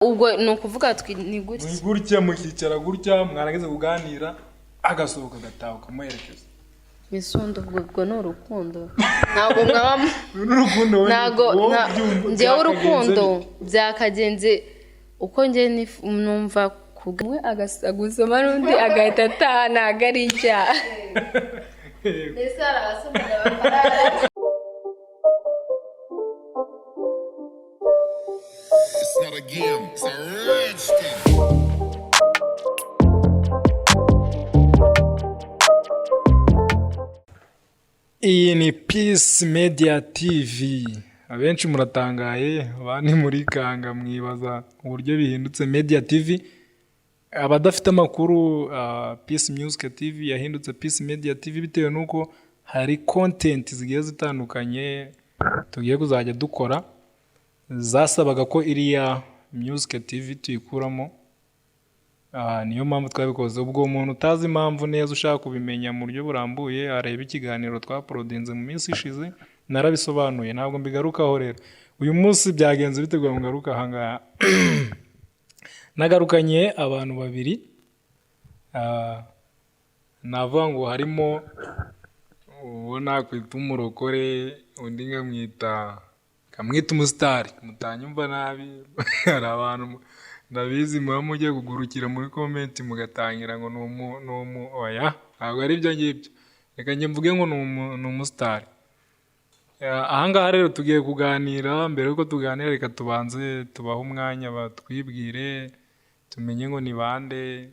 ubwo ni ukuvuga ni gutya mukicara gutya mwarangiza kuganira agasohoka agataha ukamuherekeza. Misundo ubwo ni urukundo ntabwo mwaba n'urukundo ntabwo njyewe urukundo byakagenze uko njye numva kumwe agusoma n'undi agahita ataha ntabwo ari icyaha. Mbese hari abasomana bakarara. It's not a game, it's a rich thing. Iyi ni Peace Media TV. Abenshi muratangaye, abandi muri kanga mwibaza uburyo bihindutse Media TV. Abadafite amakuru, Peace Music TV yahindutse Peace Media TV bitewe nuko hari content zigiye zitandukanye tugiye kuzajya dukora. Zasabaga ko iriya Music TV tuyikuramo. Niyo mpamvu twabikoze. Ubwo umuntu utazi impamvu neza ushaka kubimenya mu buryo burambuye areba ikiganiro twaprodinze mu minsi ishize narabisobanuye, ntabwo mbigarukaho rero. Uyu munsi byagenze biteguye ngo ngaruka ahangaha. Nagarukanye abantu babiri, navuga ngo harimo ubona kwita umurokore, undi nkamwita umusitari. Mutanyumva nabi, hari abantu ndabizi muba mugiye kugurukira muri comment mugatangira ngo oya ntabwo ari byo ngibyo, reka njye mvuge ngo ni umusitari. Ahangaha rero tugiye kuganira. Mbere yuko tuganira reka tubanze tubaho umwanya batwibwire, tumenye ngo ni bande,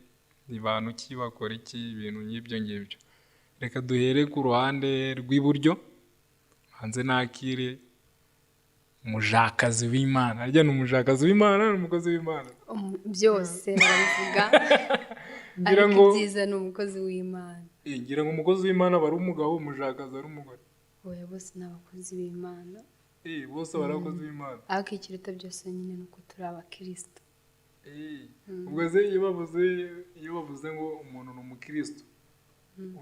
ni bantu ki, bakora iki, ibintu nk'ibyo ngibyo. Reka duhere ku ruhande rw'iburyo, hanze nakire umujakazi w'Imana. Harya ni umujakazi w'Imana n'umukozi w'Imana? Byose barabivuga. Ngira ngo byiza ni umukozi w'Imana. Ngira ngo umukozi w'Imana bari umugabo, umujakazi ari umugore. Oya, bose ni abakozi b'Imana. Bose bari abakozi b'Imana. Ariko ikiruta byose nyine ni uko turi abakristo. Ubwo se iyo bavuze ngo umuntu ni umukristo,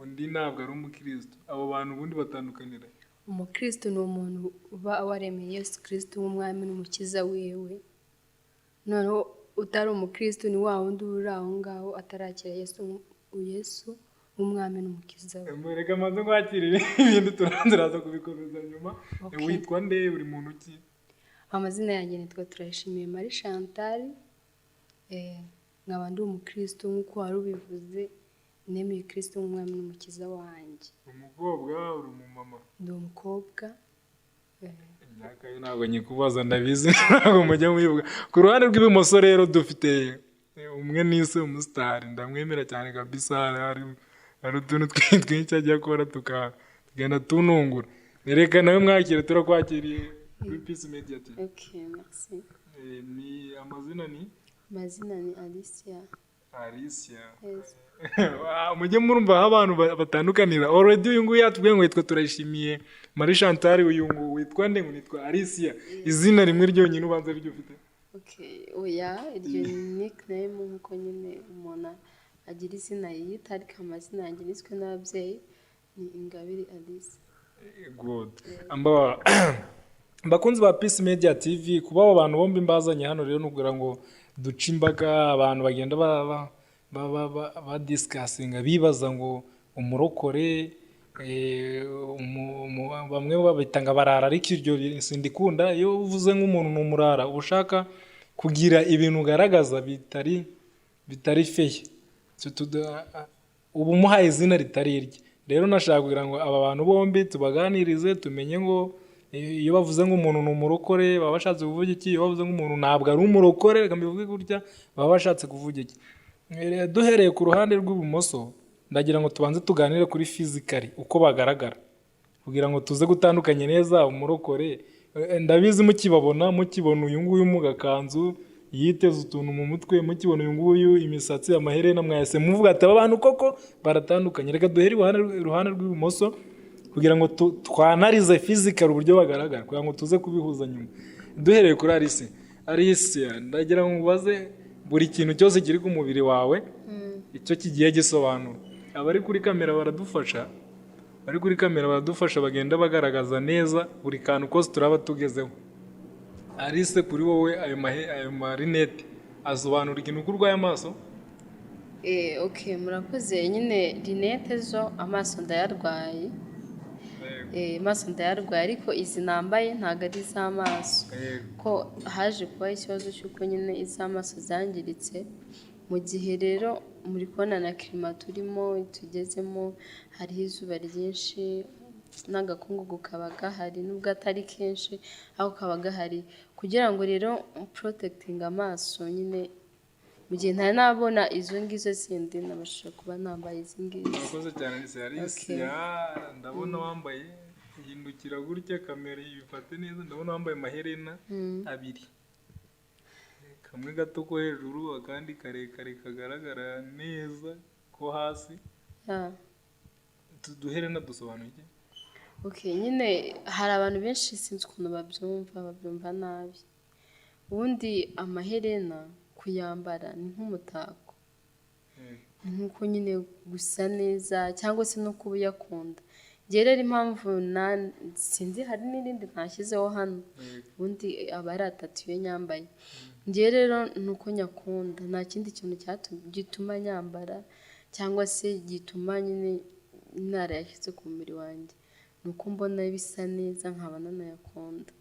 undi ntabwo ari umukristo, abo bantu ubundi batandukanira? Umukristo ni umuntu uba waremeye Yesu Kristo nk'umwami n'umukiza wiwe. Noneho utari umukristo ni wa wundi uri aho ngaho atarakira Yesu nk'umwami n'umukiza we. Reka maze kwakira ibintu turaza kubikomeza nyuma. Witwa nde, uri muntu ki? Amazina yanjye nitwa Turayishimiye Marie Chantal. Nkaba ndi umukristo nk'uko wari ubivuze, nemeye Kristo nk'umwami n'umukiza wanjye. Umukobwa uri umumama? Ndi umukobwa. Imyaka yo ntabwo nyikubaza ndabizi, ntabwo mujya mwibuka. Ku ruhande rw'ibumoso rero dufite umwe nise umusitari, ndamwemera cyane kabisa. Hari utuntu twinshi ajya akora tukagenda tunungura. Reka nawe mwakire, turakwakiriye kuri Peace Media TV. Okay, merci. Ni amazina ni? Amazina ni Alicia. Alicia. Yes. Mujye murumva aho abantu batandukanira. Already uyu nguyu yatubwiye ngo yitwa Turayishimiye Marie Chantal, uyu nguyu witwa nde? Ngo nitwa Alicia. Izina rimwe ryonyine ubanza ryo ufite? Okay, oya, iryo nickname nkuko nyine umuntu agira izina yita, ariko amazina yanjye niswe n'ababyeyi ni Ingabire Alice. Good. Bakunzi ba Peace Media TV, kuba abo bantu bombi mbazanye hano rero nugira ngo duce imbaga, abantu bagenda badiscussing bibaza ngo umurokore, bamwe babitanga barara, ariko iryo sindikunda. Iyo uvuze nk'umuntu ni umurara, ushaka kugira ibintu ugaragaza bitari feye, ubu umuhaye izina ritari irye. Rero nashaka kugira ngo aba bantu bombi tubaganirize, tumenye ngo iyo bavuze nk'umuntu ni umurokore baba bashatse kuvuga iki, iyo bavuze nk'umuntu ntabwo ari umurokore reka mbivuge gutya baba bashatse kuvuga iki. Duhereye ku ruhande rw'ibumoso, ndagira ngo tubanze tuganire kuri physically uko bagaragara, kugira ngo tuze gutandukanye neza umurokore. Ndabizi mukibona uyu nguyu mu gakanzu yiteze utuntu mu mutwe, mukibona uyu nguyu imisatsi, amaherena, mwese muvuga ati aba bantu koko baratandukanye. Reka duhere iruhande rw'ibumoso kugira ngo twanarize physical uburyo bagaragara, kugira ngo tuze kubihuza nyuma. Duhereye kuri Alicia, ndagira ngo ubaze buri kintu cyose kiri ku mubiri wawe icyo kigiye gisobanura. Abari kuri kamera baradufasha, bagenda bagaragaza neza buri kantu kose turaba tugezeho. Alice, kuri wowe ayo marinete asobanura ikintu uko urwaye amaso. Okay, murakoze. Nyine rinete zo amaso ndayarwaye. Amaso ndayarwaye ariko izi nambaye ntabwo ari iz'amaso, ko haje kubaho ikibazo cy'uko nyine iz'amaso zangiritse. Mu gihe rero muri kubona na kirima turimo tugezemo, hariho izuba ryinshi n'agakungugu kaba gahari, nubwo atari kenshi aho kaba gahari, kugira ngo rero porotegitinge amaso nyine mu gihe ntari nabona izo ngizo zindi nabashije kuba nambaye izi ngizi. Murakoze cyane Alice. Ndabona wambaye, hindukira gutya kamera ibifate neza, ndabona wambaye amaherena abiri, kamwe gato ko hejuru akandi karekare kagaragara neza ko hasi. Uduherena dusobanuye iki? Okay, nyine hari abantu benshi sinzi ukuntu babyumva nabi. Ubundi amaherena kuyambara ni nk'umutako, nk'uko nyine gusa neza cyangwa se no kuba uyakunda. Njye rero impamvu sinzi, hari n'irindi ntashyizeho hano, ubundi aba ari atatu iyo nyambaye. Njye rero ni uko nyakunda, nta kindi kintu gituma nyambara cyangwa se gituma nyine narayashyize ku mubiri wanjye, ni uko mbona bisa neza nkaba nanayakunda.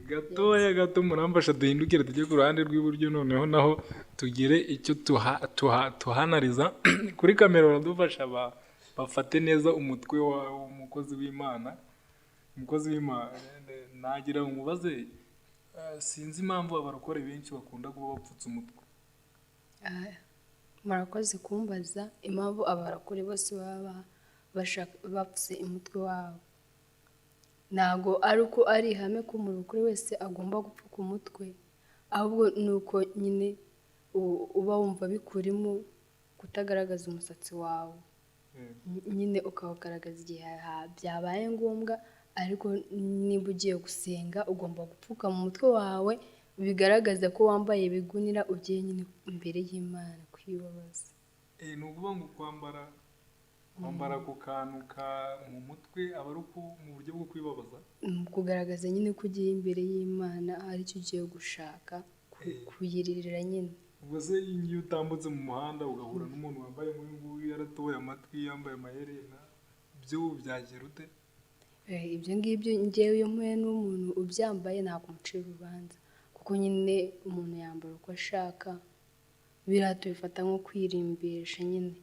Gatoya gato muramfasha duhindukire tujye ku ruhande rw'iburyo, noneho naho tugire icyo tuhanariza kuri kamera. Baradufasha bafate neza umutwe w'umukozi w'Imana. Umukozi w'Imana nagira ngo mubaze, sinzi impamvu abarokore benshi bakunda kuba bapfutse umutwe. Murakoze kumbaza impamvu abarokore bose baba bapfutse umutwe wabo. Ntabwo ari uko ari ihame ko umurokore wese agomba gupfuka umutwe, ahubwo ni uko nyine uba wumva bikurimo kutagaragaza umusatsi wawe, nyine ukawugaragaza igihe byabaye ngombwa. Ariko niba ugiye gusenga ugomba gupfuka mu mutwe wawe, bigaragaza ko wambaye ibigunira ugiye nyine imbere y'Imana kwibabaza. Ni ukuvuga ngo kwambara ku kantu mu mutwe aba ari mu buryo bwo kwibabaza, kugaragaza nyine ko ugiye imbere y'Imana aricyo ugiye gushaka kuyiririra nyine. ubwo se iyo utambutse mu muhanda ugahura n'umuntu wambaye nk'uyu nguyu yaratoye amatwi yambaye amaherena, byo byagera ute? Ibyo ngibyo njyewe iyo mpuye n'umuntu ubyambaye ntabwo mucira urubanza, kuko nyine umuntu yambara uko ashaka, biriya tubifata nko kwirimbisha nyine.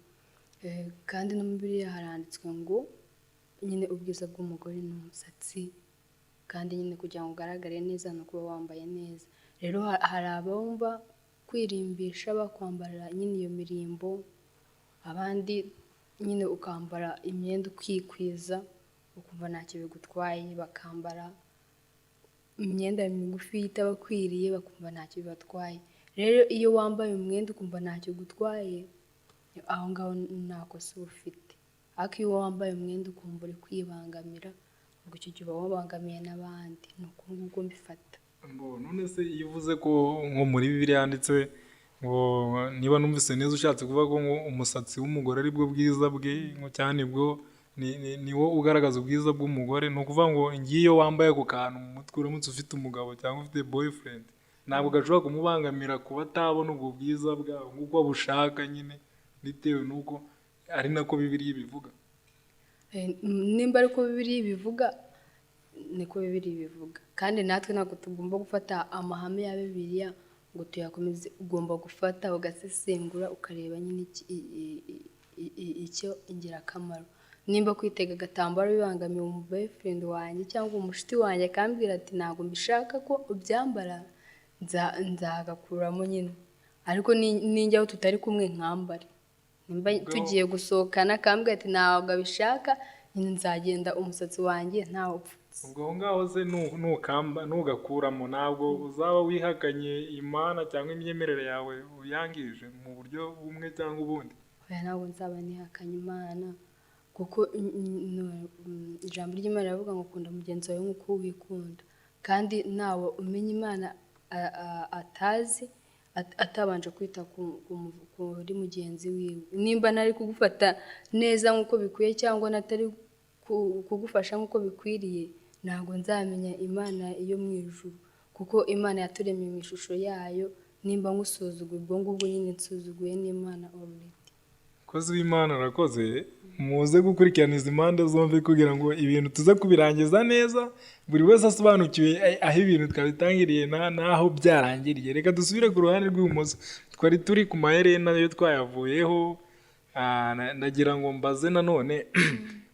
Kandi no muri Bibiliya haranditswe ngo nyine ubwiza bw'umugore ni umusatsi, kandi nyine kugira ngo ugaragare neza ni ukuba wambaye neza. Rero hari abumva kwirimbisha bakwambara nyine iyo mirimbo, abandi nyine ukambara imyenda ukikwiza ukumva ntacyo bigutwaye, bakambara imyenda migufi itabakwiriye bakumva ntacyo bibatwaye. Rero iyo wambaye umwenda ukumva ntacyo gutwaye, aho ngaho nta kosa uba ufite. Ariko iyo wambaye umwenda ukumva uri kwibangamira, ubwo icyo gihe uba wabangamiye n'abandi. Ni uko nguko mbifata. None se iyo uvuze ko nko muri Bibiliya yanditse ngo, niba numvise neza ushatse kuvuga ko umusatsi w'umugore ari bwo bwiza bwe, cyane bwo ni wo ugaragaza ubwiza bw'umugore. Ni ukuvuga ngo ngiyo wambaye ku kantu mu mutwe, uramutse ufite umugabo cyangwa ufite boyfriend, ntabwo gashobora kumubangamira kuba atabona ubwo bwiza bwawe nk'uko bushaka nyine, bitewe n'uko ari nako Bibiliya ibivuga. Nimba ariko Bibiliya ibivuga, niko Bibiliya ibivuga. Kandi natwe ntabwo tugomba gufata amahame ya Bibiliya ngo tuyakomeze. Ugomba gufata ugasesengura ukareba nyine icyo ingirakamaro. Nimba kwitega agatambaro bibangamiye umu boyfriend wanjye cyangwa umushuti wanjye akambwira ati ntabwo mbishaka ko ubyambara, nzagakuramo nyine. Ariko ninjyaho tutari kumwe nkambare. Nimba tugiye gusohokana akambwira ati ntabwo abishaka, nyine nzagenda umusatsi wanjye ntawe upfutse. Ubwo aho ngaho se nugakuramo, ntabwo uzaba wihakanye Imana cyangwa imyemerere yawe uyangije mu buryo bumwe cyangwa ubundi? Oya, ntabwo nzaba nihakanye Imana, kuko ijambo ry'Imana rivuga ngo kunda mugenzi wawe nk'uko wikunda. Kandi nawe umenya Imana atazi atabanje kwita kuri mugenzi wiwe. Nimba ntari kugufata neza nk'uko bikwiye cyangwa natari kugufasha nk'uko bikwiriye, ntabwo nzamenya Imana iyo mu ijuru, kuko Imana yaturemye mu ishusho yayo, nimba ngusuzuguye ubwo ngubwo nyine nsuzuguye n'Imana already. Kozi w'Imana arakoze, muze gukurikirana izi mpande zombi kugira ngo ibintu tuze kubirangiza neza, buri wese asobanukiwe aho ibintu twabitangiriye n'aho byarangiriye. Reka dusubire ku ruhande rw'ibumoso, twari turi ku maherena yo twayavuyeho. Ndagira ngo mbaze nanone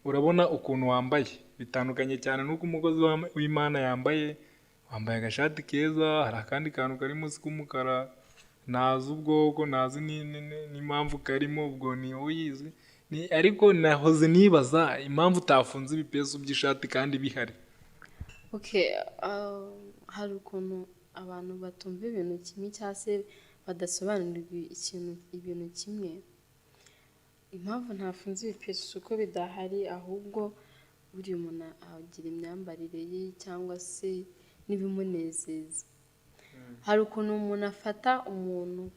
urabona ukuntu wambaye bitandukanye cyane n'uko umukozi w'Imana yambaye. Wambaye agashati keza, hari akandi kantu kari munsi k'umukara, nazi ubwoko, nazi n'impamvu karimo, ubwo ni uyizi. Ariko nahoze nibaza impamvu utafunze ibipesu by'ishati kandi bihari. Okay, hari ukuntu abantu batumva ibintu kimwe cyangwa se badasobanurirwa ibintu kimwe. Impamvu ntafunze ibipesu uko bidahari, ahubwo buri umuntu agira imyambarire ye cyangwa se n'ibimunezeza. Hari ukuntu umuntu afata umuntu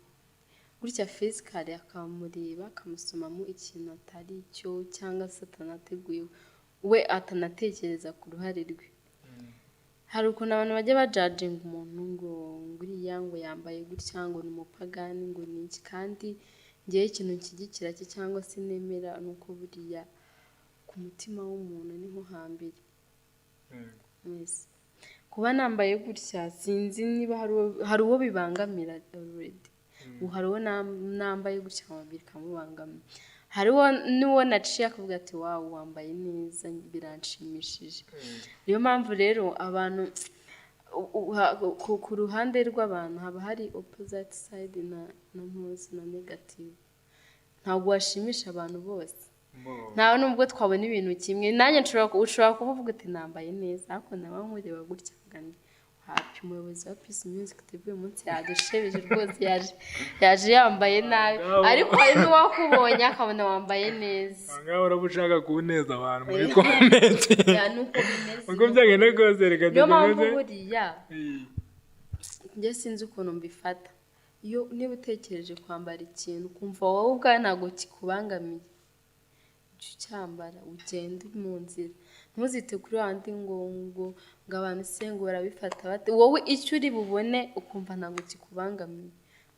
gutya physically akamureba akamusomamo ikintu atari cyo cyangwa se atanateguye we atanatekereza ku ruhare rwe. Hari ukuntu abantu bajya bajudging umuntu ngo nguriya ngo yambaye gutya ngo ni umupagani ngo ni iki, kandi ngewe ikintu nshyigikira cye cyangwa se nemera nuko buriya ku mutima w'umuntu niho hambere. Kuba nambaye gutya sinzi niba hari uwo bibangamira already. Hari uwo nambaye gutya amabiri kamubangamira. Hari n'uwo naciye akavuga ati wawu wambaye neza biranshimishije. Niyo mpamvu rero abantu ku ruhande rw'abantu haba hari opposite side na negative. Ntabwo washimisha abantu bose. Ntawe nubwo twabona ibintu kimwe, nanjye ushobora kuvuga ati nambaye neza, ariko nawe nkureba gutya ngandi happy. Umuyobozi wa Peace Music TV uyu munsi yadushebeje rwose, yaje yambaye nabi, ariko hari n'uwakubonye akabona wambaye neza. Ngaho urabushaka kuneza abantu muri comment. Nuko bimeze. Uko byagenda rwose reka niyo mpamvu buriya njye sinzi ukuntu mbifata. Iyo niba utekereje kwambara ikintu ukumva wowe ubwawe ntabwo kikubangamiye, ucyambara ugende mu nzira. Ntuzite kuri wandi ngo abantu se ngo barabifata bate. Wowe icyo uri bubone ukumva ntabwo kikubangamiye,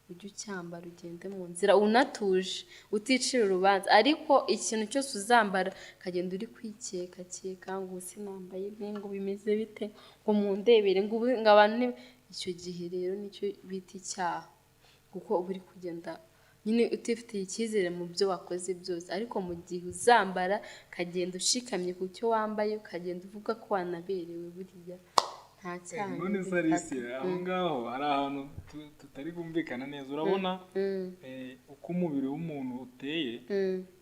ujye ucyambara ugende mu nzira unatuje uticira urubanza. Ariko ikintu cyose uzambara kagenda uri kwikeka ngo sinambaye ngo bimeze bite ngo mundebere ngo abantu. Icyo gihe rero nicyo bita icyaha, kuko uba uri kugenda nyine utifitiye icyizere mu byo wakoze byose. Ariko mu gihe uzambara kagenda ushikamye ku cyo wambaye, ukagenda uvuga ko wanaberewe, buriya nta cyaha. None Sarisi aho ngaho hari ahantu tutari kumvikana neza. Urabona uko umubiri w'umuntu uteye,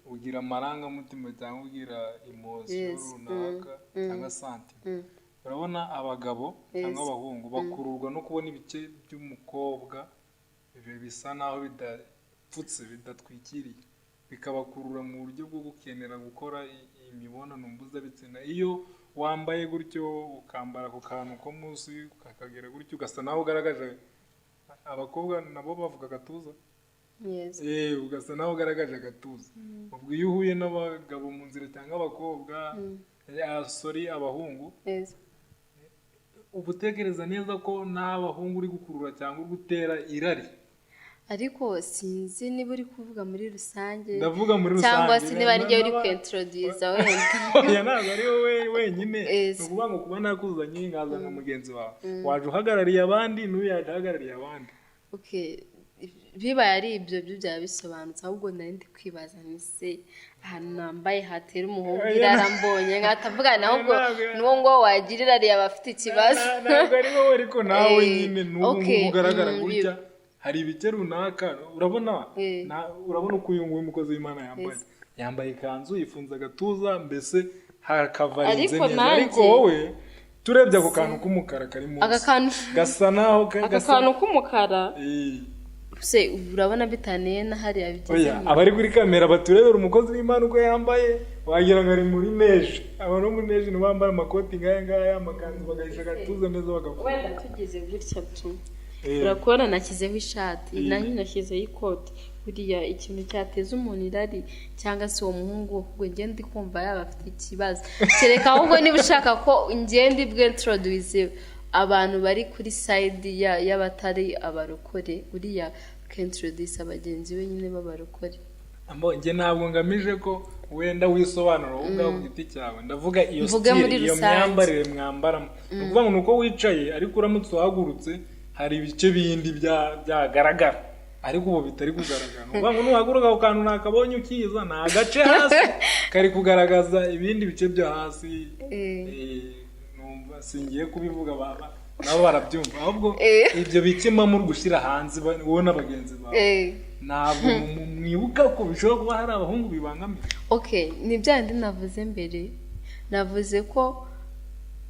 ugira amarangamutima cyangwa ugira emotion runaka cyangwa sentiment. Urabona abagabo cyangwa abahungu bakururwa no kubona ibice by'umukobwa bisa naho bidapfutse bidatwikiriye, bikabakurura mu buryo bwo gukenera gukora imibonano mpuzabitsina. Iyo wambaye gutyo ukambara ku kantu ko munsi ukakagera gutyo ugasa naho ugaragaje, abakobwa nabo bavuga agatuza, ugasa naho ugaragaje agatuza. Ubwo iyo uhuye n'abagabo mu nzira cyangwa abakobwa abahungu, uba utekereza neza ko n'abahungu uri gukurura cyangwa uri gutera irari. Ariko sinzi niba uri kuvuga muri rusange, ndavuga muri rusange, cyangwa se niba ari uri kwintroduce wenda. Oya ntabwo ari wowe wenyine, ni ukuvuga ngo kuba nakuzanye nkazana mugenzi wawe, waje uhagarariye abandi n'uyu yaje ahagarariye abandi. Okay, bibaye ari ibyo byaba bisobanutse. Ahubwo nari ndi kwibaza ni se ahantu nambaye hatera umuhungu irarambonye nkatavuga ahubwo nuwo ngo wagirira ari abafite ikibazo. Ntabwo ari wowe, ariko nawe nyine n'ubu ugaragara gutya. Hari ibice runaka urabona uko uyu nguyu umukozi w'Imana yambaye ikanzu, yifunze agatuza, mbese hakavarinze neza. Ariko wowe turebye ako kantu k'umukara kari munsi gasa naho kantu k'umukara se urabona bitaniye na hariya bigeze. Abari kuri kamera baturebera umukozi w'Imana uko yambaye wagira ngo ari muri neje. Abantu muri neje ni bambara amakoti ngaya amakanzu bagahisha agatuza neza bagavuga. Wenda tugeze gutya tu urakora nashyizeho ishati nanjye nashyizeho ikoti. Buriya ikintu cyateza umuntu irari cyangwa se uwo muhungu ahubwo ngende kumva yaba afite ikibazo. Kereka ahubwo niba ushaka ko ngende bwe introduce abantu bari kuri side y'abatari abarokore uriya kentroduce abagenzi be nyine b'abarokore. Njye ntabwo ngamije ko wenda wisobanura wowe ubwawe ku giti cyawe, ndavuga iyo style iyo myambarire mwambaramo. Ni ukuvuga ngo nuko wicaye ariko uramutse uhagurutse hari ibice bindi byagaragara ariko ubu bitari kugaragara. Ni ukuvuga ngo nuhaguruka ako kantu nakabonye ukiza ni agace hasi kari kugaragaza ibindi bice byo hasi. Numva singiye kubivuga nabo barabyumva, ahubwo ibyo bice muri gushyira hanze wowe n'abagenzi bawe ntabwo mwibuka ko bishobora kuba hari abahungu bibangamira. Ni byandi navuze mbere, navuze ko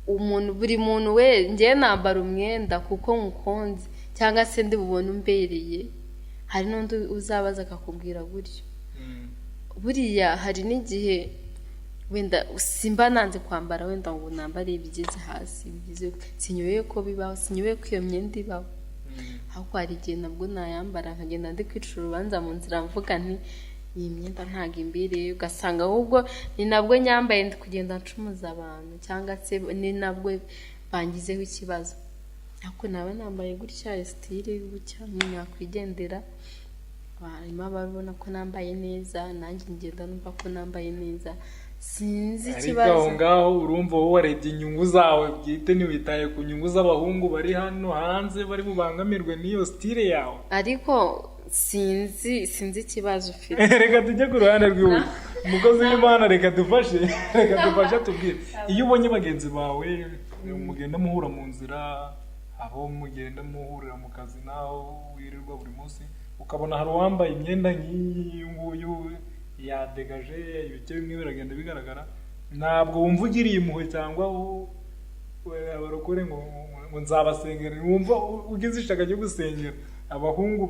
buri muntu we ngiye nambara umwenda kuko nkukunze cyangwa se ndi bubone umbereye, hari n'undi uzabaza akakubwira gutyo. Buriya hari n'igihe wenda simba nanze kwambara wenda ngo nambare ibigeze hasi bigize sinyoye ko bibaho, sinyoye ko iyo myenda ibaho. Ahubwo hari igihe nabwo nayambara nkagenda ndi kwicira urubanza mu nzira mvuga nti iyi myenda ntabwo imbere, ugasanga ahubwo ni nabwo nyambaye ndi kugenda ncumuza abantu cyangwa se ni nabwo bangizeho ikibazo. Ariko nawe nambaye gutya style gutya nyakwigendera, barimo babona ko nambaye neza, nanjye ngenda numva ko nambaye neza. Sinzi ikibazo. Ariko ngaho urumva wowe warebye inyungu zawe bwite ntiwitaye ku nyungu z'abahungu bari hano hanze bari bubangamirwe n'iyo style yawe. Ariko sinzi ikibazo ufite. Reka tujye ku ruhande rw'iwe. Umukozi w'Imana reka dufashe tubwire. Iyo ubonye bagenzi bawe mugenda muhura mu nzira, abo mugenda muhurira mu kazi naho wirirwa buri munsi, ukabona hari uwambaye imyenda nk'iyi nguyu yadegaje ibice bimwe biragenda bigaragara, ntabwo wumva ugiriye impuhwe cyangwa abarokore ngo nzabasengera, wumva ugize ishaka ryo gusengera abahungu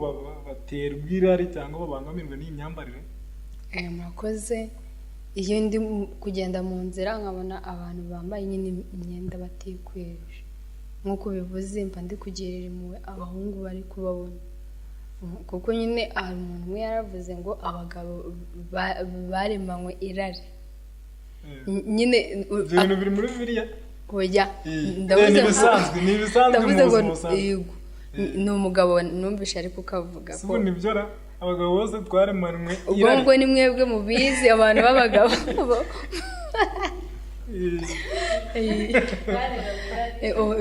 baterwa irari cyangwa babangamirwe n'iyi myambarire? Murakoze. Iyo ndi kugenda mu nzira nkabona abantu bambaye nyine imyenda batikweje nk'uko bivuze, mba ndi kugirira impuhwe abahungu bari kubabona, kuko nyine hari umuntu umwe yaravuze ngo abagabo baremanywe irari. Nyine ibintu biri muri Bibiliya? Oya, ndavuze ngo ni umugabo numvishe ariko ukavuga ko nibyo abagabo bose twaremanywe irari. Ubwo ni mwebwe mubizi abantu b'abagabo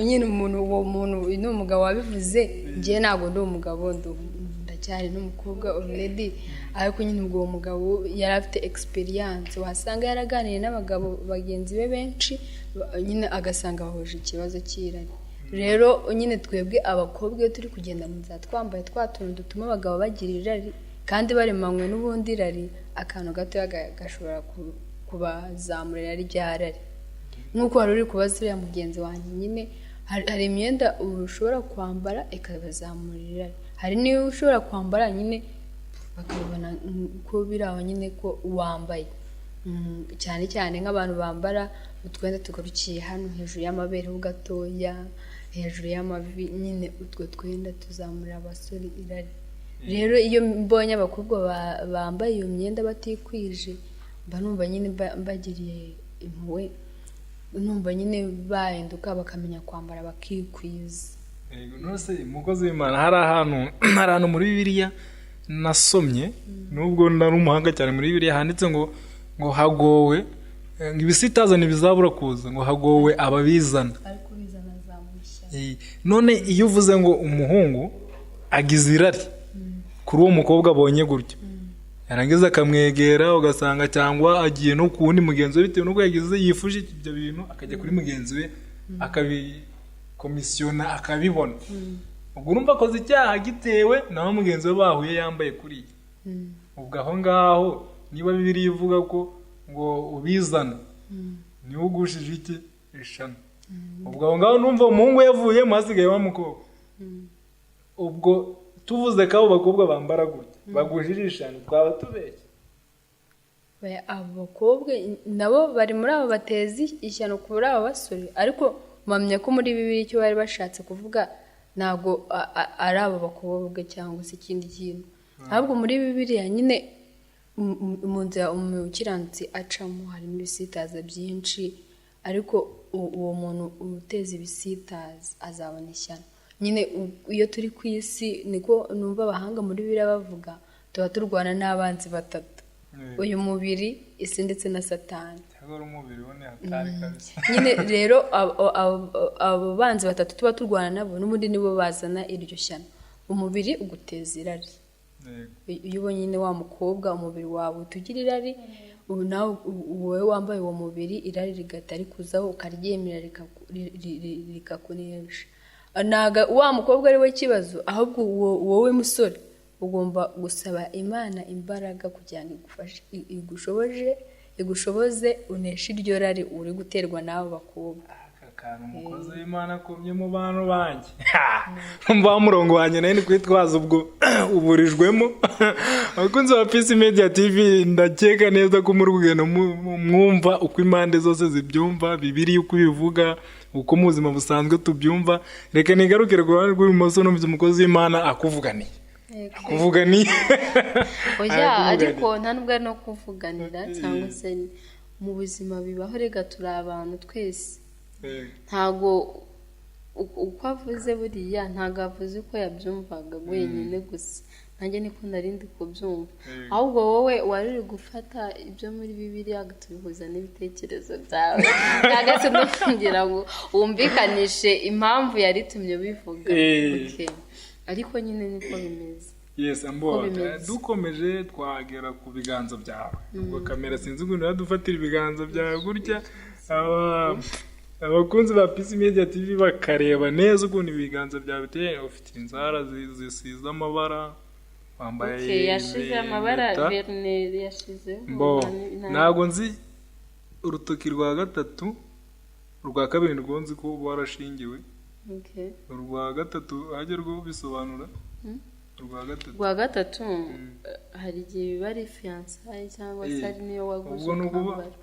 nyine uwo muntu ni umugabo wabivuze. Ngiye ntabwo ndi umugabo, ndacyari n'umukobwa already, ariko nyine ubwo uwo mugabo yari afite experience, wasanga yaraganiriye n'abagabo bagenzi be benshi nyine agasanga bahuje ikibazo cy'irari. Rero nyine twebwe abakobwa iyo turi kugenda mu nzira twambaye twa tuntu dutuma abagabo bagira irari kandi baremanywe n'ubundi irari, akantu gato gashobora kubazamurira ryarari. Nk'uko wari uri kubaza uriya mugenzi wanjye, nyine hari imyenda ushobora kwambara ikabazamurira irari, hari n'iyo ushobora kwambara nyine bakabona ko biraho nyine ko wambaye, cyane cyane nk'abantu bambara utwenda tugarukiye hano hejuru y'amabere ho gatoya, hejuru y'amavi, nyine utwo twenda tuzamurira abasore irari. Rero iyo mbonye abakobwa bambaye iyo myenda batikwije, mba numva nyine mbagiriye impuhwe, numva nyine bahinduka bakamenya kwambara bakikwiza. Nose umukozi w'Imana, hari ahantu muri Bibiliya nasomye, nubwo nari umuhanga cyane muri Bibiliya, handitse ngo hagowe ibisitaza ntibizabura kuza, ngo hagowe ababizana. Ariko bizana zamushya. None iyo uvuze ngo umuhungu agize irari kuri uwo mukobwa abonye gutyo, yarangiza akamwegera ugasanga cyangwa agiye no ku wundi mugenzi we bitewe n'uko yagize yifuje ibyo bintu, akajya kuri mugenzi we akabikomisiona akabibona, ubwo urumva akoze icyaha gitewe naho mugenzi we bahuye yambaye kuriya. Ubwo aho ngaho niba Bibiliya ivuga ko ngo ubizana niwe ugushije iki ishano, ubwo aho ngaho numva umuhungu yavuye hasigaye wa mukobwa. Ubwo tuvuze ko abo bakobwa bambara gutya bagushije ishano, twaba tubeshye? Abo bakobwa nabo bari muri abo bateza ishyano kuri abo basore, ariko mpamya ko muri Bibiliya icyo bari bashatse kuvuga ntabwo ari abo bakobwa cyangwa se ikindi kintu, ahubwo muri Bibiliya nyine mu nzira umukiranutsi acamo harimo ibisitaza byinshi, ariko uwo muntu uteza ibisitazi azabona ishyano. Nyine iyo turi ku isi niko numva abahanga muri Bibiliya bavuga, tuba turwana n'abanzi batatu, uyu mubiri, isi ndetse na Satani. Nyine rero abo banzi batatu tuba turwana nabo n'ubundi nibo bazana iryo shyano. Umubiri uguteza irari. Iyo ubonye nyine wa mukobwa umubiri wawe utugira irari, ubu nawe wowe wambaye uwo mubiri irari rigahita rikuzaho ukaryemera rikakunesha. Naga wa mukobwa ari we kibazo, ahubwo wowe musore ugomba gusaba Imana imbaraga kugira ngo igushoboze uneshe iryo rari uri guterwa n'abo bakobwa. Akantu umukozi w'Imana akomye mu bantu banjye. Mva murongo wanjye nayo ni kwitwaza ubwo uburijwemo. Abakunzi ba Peace Media TV ndakeka neza ko muri kugenda mwumva uko impande zose zibyumva, Bibiliya uko bivuga, uko mu buzima busanzwe tubyumva. Reka nigarukire ku ruhande rw'ibumoso no umukozi w'Imana akuvuganiye. Kuvuganiye. Oya, ariko nta nubwo ari no kuvuganira cyangwa se mu buzima bibaho, rega turi abantu twese. Ntago uko avuze buriya ntago avuze ko yabyumvaga wenyine gusa, nanjye niko narindi kubyumva. Ahubwo wowe wari uri gufata ibyo muri Bibiliya tubihuza n'ibitekerezo byawe, cyangwa se no kugira ngo wumvikanishe impamvu yari tumye bivuga. Ariko nyine niko bimeze. Yes, ambona dukomeje twagera ku biganza byawe. Ubwo kamera sinzi ngo naradufatira ibiganza byawe gutya. Abakunzi ba Peace Media TV bakareba neza ukuntu ibiganza byawe biteye. Ufite inzara zisize amabara, wambaye yashize amabara verne yashize. Ntago nzi urutoki rwa gatatu, urwa kabiri rwo nzi ko warashingiwe. Urwa gatatu hajye rwo bisobanura. Urwa gatatu hari igihe biba ari fiançailles cyangwa se ari niyo waguze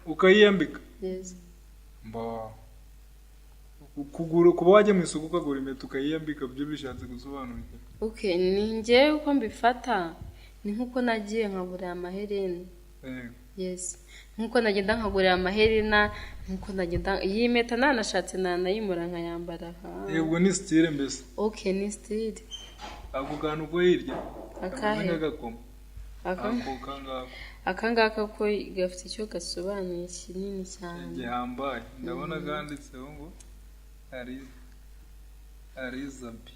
ukayiyambika. Kugura kuba wajya mu isoko ukagura impeta ukayiyambika byo bishatse gusobanura. Ni njye uko mbifata, ni nkuko nagiye nkagura amaherena. Nkuko nagenda nkagura amaherena, nkuko nagenda iyi mpeta nanashatse nanayimura nkayambara. Yego ni style mbese. Ni style. Ako kantu ko hirya. Akahe gakoma. Akangaka ko gafite icyo gasobanuye kinini cyane. Gihambaye. Ndabona ganditseho ngo Arizabi.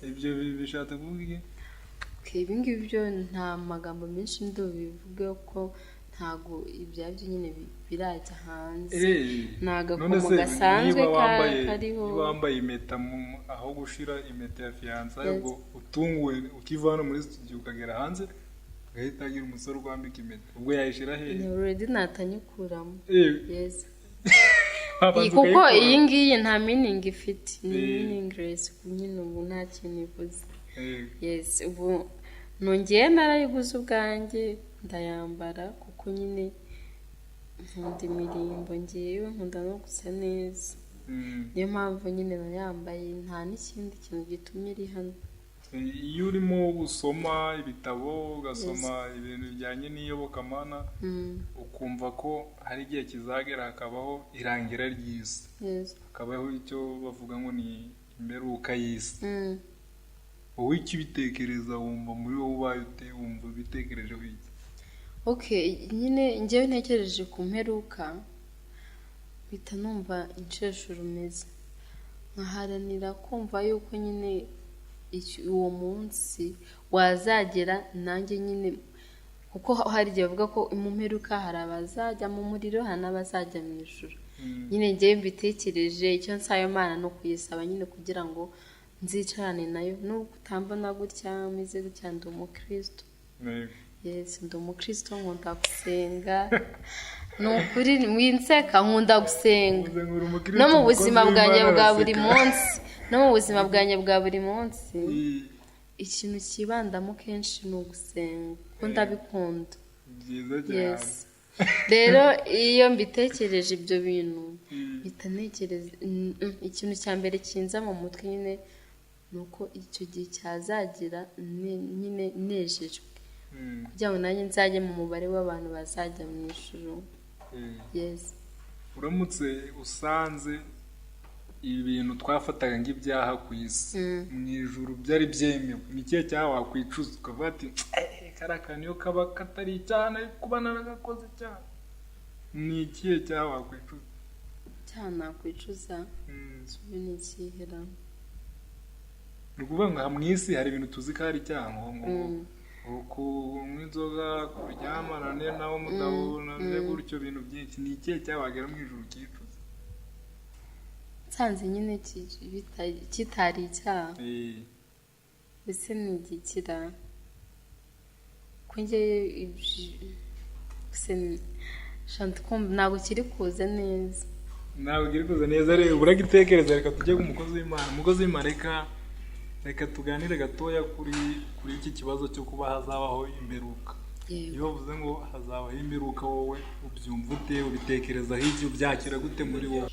Ibyo bishatse kuvuga iki? Ibi ngibi byo nta magambo menshi ndobivuge ko ntago ibyabyo nyine birajya hanze. Nagakomo gasanzwe kariho. Niba wambaye impeta aho gushira impeta ya fiançailles ubwo utunguwe ukivana muri studio ukagera hanze ugahita agira umusore urwambika impeta, ubwo yayishira hehe? Already natanyukuramo. Kuko iyi ngiyi nta meaning ifite, ni meaningless nyine ubu nta kintu ivuze. Ubu nongeye narayiguze ubwanjye ndayambara kuko nyine nkunda imirimbo ngewe, nkunda no gusa neza. Niyo mpamvu nyine nayambaye, nta n'ikindi kintu gitumye iri hano. Iyo urimo gusoma ibitabo ugasoma ibintu bijyanye n'iyobokamana ukumva ko hari igihe kizagera hakabaho irangira ry'isi, hakabaho icyo bavuga ngo ni imperuka y'isi. Wowe icyo ubitekereza wumva muri wowe ubaye ute, wumva ubitekereje wiki? Nyine njyewe ntekereje ku mperuka bita numva insheshuro umeze, nkaharanira kumva yuko nyine uwo munsi wazagera nanjye nyine, kuko hari igihe bavuga ko mu mperuka hari abazajya mu muriro hari n'abazajya mu ijuru. Nyine njyewe mbitekereje, icyo nsaba Imana no kuyisaba nyine kugira ngo nzicarane nayo, nubwo utambona gutya meze gutya ndi umukristo. Ndi umukristo, nkunda gusenga. Nukuri winseka, nkunda gusenga. No mu buzima bwanjye bwa buri munsi, ikintu kibandamo kenshi ni ugusenga, kuko ndabikunda. Rero iyo mbitekereje ibyo bintu mpita ntekereza ikintu cya mbere kinza mu mutwe nyine nuko icyo gihe cyazagira nyine nejejwe, kugira ngo nanjye nzajye mu mubare w'abantu bazajya mu ijuru. uramutse usanze ibi bintu twafataga nk'ibyaha ku isi mu ijuru byari byemewe, ni ikihe cyaha wakwicuza ukavuga ati kariya kantu iyo kaba katari icyaha nari kuba naragakoze cyane? Ni ikihe cyaha wakwicuza? Icyaha nakwicuza ni ikihera. Ni ukuvuga ngo mu isi hari ibintu tuzi ko ari icyaha, ngo kunywa inzoga, kuryamana nawe mugabo na gutyo bintu byinshi. Ni ikihe cyaha wagera mu ijuru ukicuza? Nsanze nyine kitari icyaha. Ese ni igikira ko njye ntabwo kiri kuza neza. Ntabwo kiri kuza neza rero uragitekereza. Reka tujye ku mukozi w'Imana. Umukozi w'Imana, reka tuganire gatoya kuri iki kibazo cyo kuba hazabaho imperuka. Iyo bavuze ngo hazabaho imperuka, wowe ubyumva ute? Ubitekerezaho iki? Ubyakira gute muri wowe?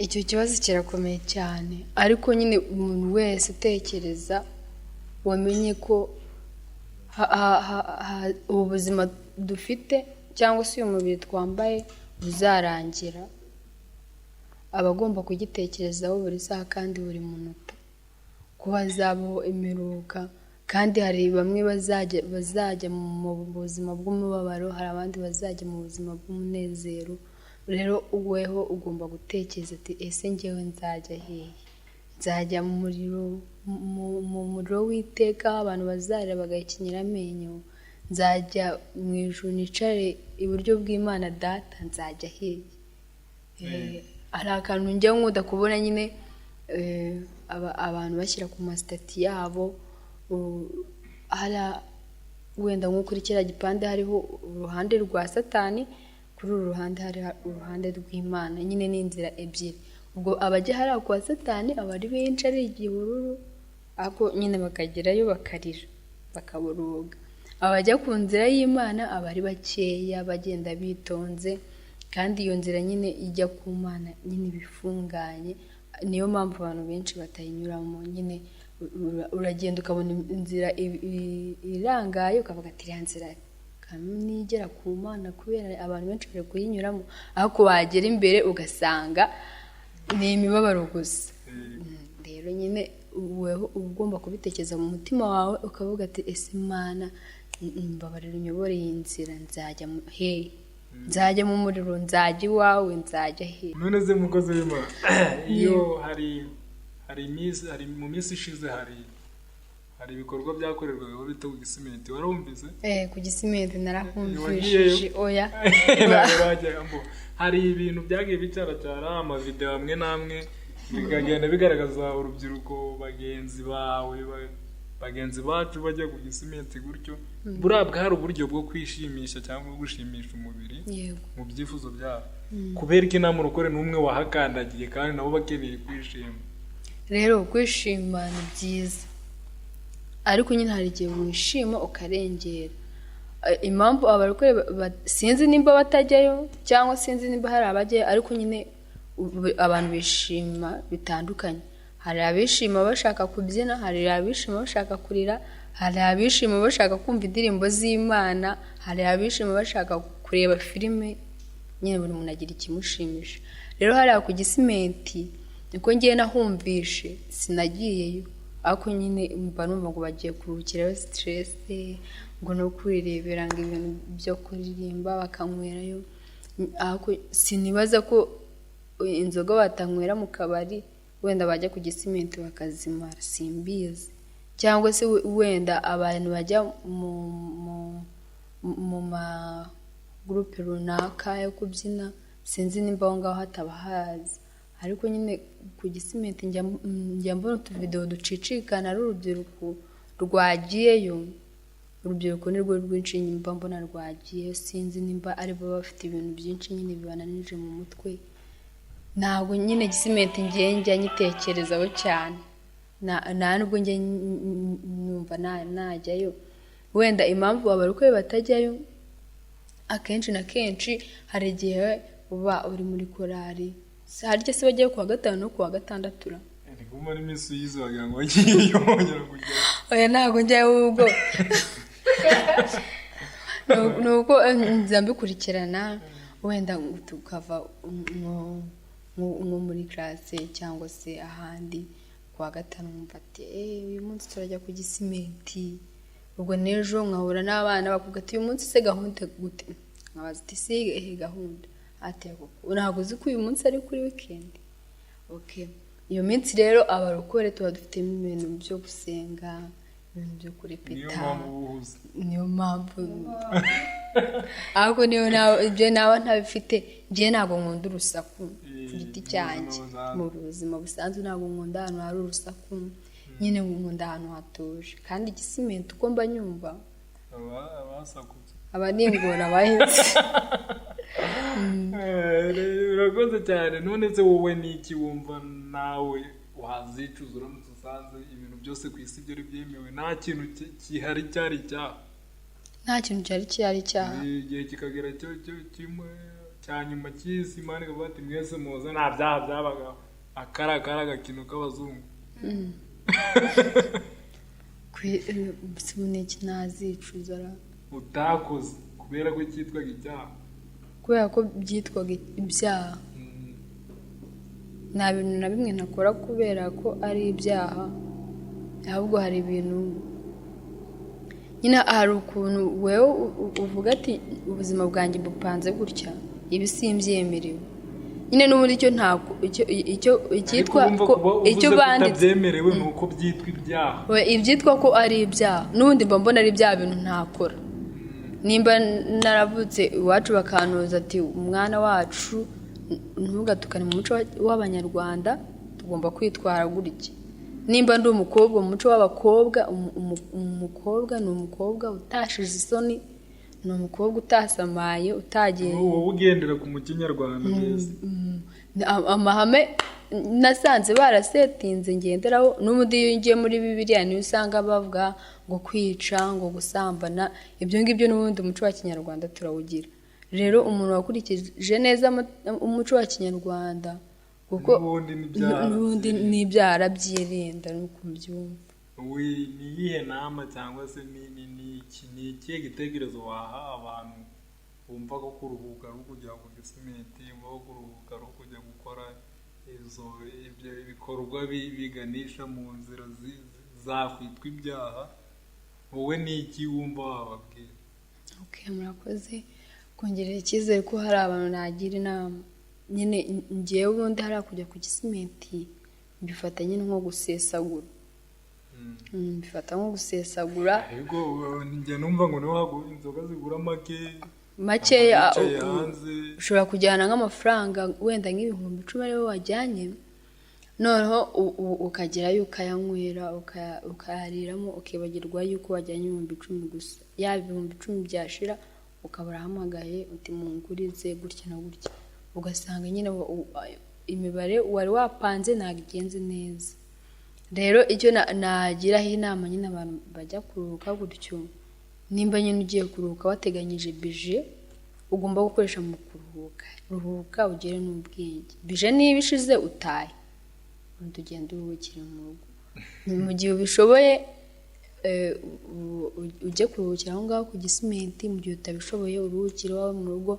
Icyo kibazo kirakomeye cyane, ariko nyine umuntu wese utekereza wamenye ko ubu buzima dufite cyangwa se uyu mubiri twambaye buzarangira, aba agomba kugitekerezaho buri saha kandi buri munota ko hazabaho imperuka. Kandi hari bamwe bazajya mu buzima bw'umubabaro, hari abandi bazajya mu buzima bw'umunezero. Rero weho ugomba gutekereza ati ese njyewe nzajya hehe? Nzajya mu muriro w'iteka abantu bazarira bagahikinyira amenyo? Nzajya mu ijuru nicare iburyo bw'Imana data? Nzajya hehe? Hari akantu njya nkunda kubona nyine abantu bashyira ku masitati yabo, wenda nko kuri kiriya gipande hariho uruhande rwa Satani, kuri uru ruhande hari uruhande rw'Imana. Nyine ni inzira ebyiri. Ubwo abajya hariya kwa Satani aba ari benshi, ari igihururu, ariko nyine bakagerayo bakarira bakaboroga. Abajya ku nzira y'Imana aba ari bakeya bagenda bitonze, kandi iyo nzira nyine ijya ku Mana nyine bifunganye. Niyo mpamvu abantu benshi batayinyuramo. Nyine uragenda ukabona inzira irangaye ukavuga ati iriya nzira nigera ku Mana, kubera abantu benshi bari kuyinyuramo, ariko wagera imbere ugasanga ni imibabaro gusa. Rero nyine weho ugomba kubitekereza mu mutima wawe ukavuga ati ese Mana mbabarira unyobore iyi nzira, nzajya hehe? Nzajya mu muriro? Nzajya iwawe? nzajya hehe? None se mukozi w'Imana, iyo hari mu minsi ishize hari ibikorwa byakorerwaga bita ku Gisimenti, warumvise? Ku Gisimenti narahumvishije. Oya. Hari ibintu byagiye bicaracara, amavideo amwe n'amwe bikagenda bigaragaza urubyiruko bagenzi bacu bajya ku Gisimenti gutyo. Buriya bwari uburyo bwo kwishimisha cyangwa gushimisha umubiri mu byifuzo byabo. Kubera ko nta murokore n'umwe wahakandagiye kandi nabo bakeneye kwishima. Rero kwishima ni byiza, ariko nyine hari igihe wishima ukarengera. Impamvu abarokore sinzi nimba batajyayo cyangwa sinzi nimba hari abajyayo, ariko nyine abantu bishima bitandukanye. Hari abishima bashaka kubyina, hari abishima bashaka kurira, hari abishima bashaka kumva indirimbo z'Imana, hari abishima bashaka kureba filime. Nyine buri muntu agira ikimushimisha. Rero hariya ku Gisimenti niko ngiye nahumvishe, sinagiyeyo, ariko nyine mba numva ngo bagiye kuruhukirayo stress, ngo no kwirebera ngo ibintu byo kuririmba bakanywerayo. Ariko sinibaza ko inzoga batanywera mu kabari wenda bajya ku Gisimenti bakazimara, simbizi. Cyangwa se wenda abantu bajya mu ma groupe runaka yo kubyina, sinzi nimba aho ngaho hatabahazi. Ariko nyine ku Gisimenti njya mbona utuvideo ducicikana ari urubyiruko rwagiyeyo. Urubyiruko ni rwo rwinshi nyimba mbona rwagiyeyo, sinzi nimba ari bo bafite ibintu byinshi nyine bibananije mu mutwe. Ntabwo nyine Gisimenti njya nyitekerezaho cyane, nta nubwo njya numva najyayo. Wenda impamvu abarokore batajyayo akenshi na kenshi, hari igihe uba uri muri korari, harya se bagiye kuwa gatanu no kuwa gatandatu ra muri minsi yize wagira ngo bagiye yongera kujya. Oya ntabwo njyayo ubwo nuko nzambikurikirana wenda tukava nko muri classe cyangwa se ahandi kwa gatanu mwumva ati uyu munsi turajya ku gisimenti, ubwo nejo nkahura n'abana bakuga ati uyu munsi se gahunda gute, nkabaza ati si gahunda ati ntabwo uzi ko uyu munsi ari kuri weekend. Okay, iyo minsi rero abarokore tuba dufitemo ibintu byo gusenga, ibintu byo kurepeta, niyo mpamvu ahubwo niyo ibyo naba ntabifite njye ntabwo nkunda urusaku ku giti cyanjye. Mu buzima busanzwe ntabwo nkunda ahantu hari urusaku, nyine nkunda ahantu hatuje. Kandi igisimenti uko mba nyumva abasakutse aba ningora bahetse. Urakoze cyane. None se wowe niki wumva nawe wazicuza uramutse usanze ibintu byose ku isi byari byemewe, nta kintu kihari cyari icyaha? Nta kintu cyari icyaha. Igihe kikagera cya nyuma cy'isi Imana ikavuga ati mwese muze nta byaha byabagaho, akari agakino k'abazungu. Iki ntazicuza utakoze kubera ko cyitwaga icyaha, kubera ko byitwaga ibyaha. Nta bintu na bimwe ntakora kubera ko ari ibyaha, ahubwo hari ibintu nyine hari ukuntu wewe uvuga ati ubuzima bwanjye bupanze gutya, ibi simbyemerewe. Nyine n'ubundi icyo cyitwa ko icyo banditse byemerewe nuko byitwa ibyaha. Ibyitwa ko ari ibyaha n'ubundi mba mbona ari bya bintu ntakora. Nimba naravutse iwacu bakantuza ati umwana wacu ntugatukane mu muco w'Abanyarwanda, tugomba kwitwara gutya. Nimba ndi umukobwa mu muco w'abakobwa, umukobwa ni umukobwa utashize isoni, ni umukobwa utasamaye, utagiye wowe ugendera ku muco nyarwanda neza. Amahame nasanze barasetinze ngenderaho. N'ubundi iyo ngiye muri Bibiliya niyo usanga bavuga ngo kwica, ngo gusambana, ibyo ngibyo n'ubundi umuco wa Kinyarwanda turawugira. Rero umuntu wakurikije neza umuco wa Kinyarwanda kuko n'ubundi n'ibyara byirinda nuko mbyumva. Ni iyihe nama cyangwa se ni ikihe gitekerezo waha abantu bumva ko kuruhuka ari ukujya ku gisimenti, ngo kuruhuka ari ukujya gukora ibyo bikorwa biganisha mu nzira zakwitwa ibyaha? Wowe ni iki wumva wababwira? Okay, murakoze kongerera icyizere ko hari abantu nagira inama. Nyine ngewe ubundi hari kujya ku gisimenti mbifata nyine nko gusesagura. Mbifata nko gusesagura. Yego njye numva ngo niho haguye inzoga zigura makeya, ushobora kujyana nk'amafaranga wenda nk'ibihumbi 10 ariwe wajyanye, noneho ukagerayo ukayanywera ukayariramo, ukibagirwa yuko wajyanye ibihumbi 10 gusa. Yaba ibihumbi 10 byashira ukaba urahamagaye uti mungurize gutya na gutya, ugasanga nyine imibare wari wapanze ntabwo igenze neza. Rero icyo nagiraho inama nyine abantu bajya kuruhuka gutyo, nimba nyine ugiye kuruhuka wateganyije budget ugomba gukoresha mu kuruhuka. Ruhuka ugere n'ubwenge. Budget niba ishize utaye, ugenda uruhukire mu rugo. Mu gihe ubishoboye ujye kuruhukira aho ngaho ku gisimenti, mu gihe utabishoboye uruhukire iwawe mu rugo.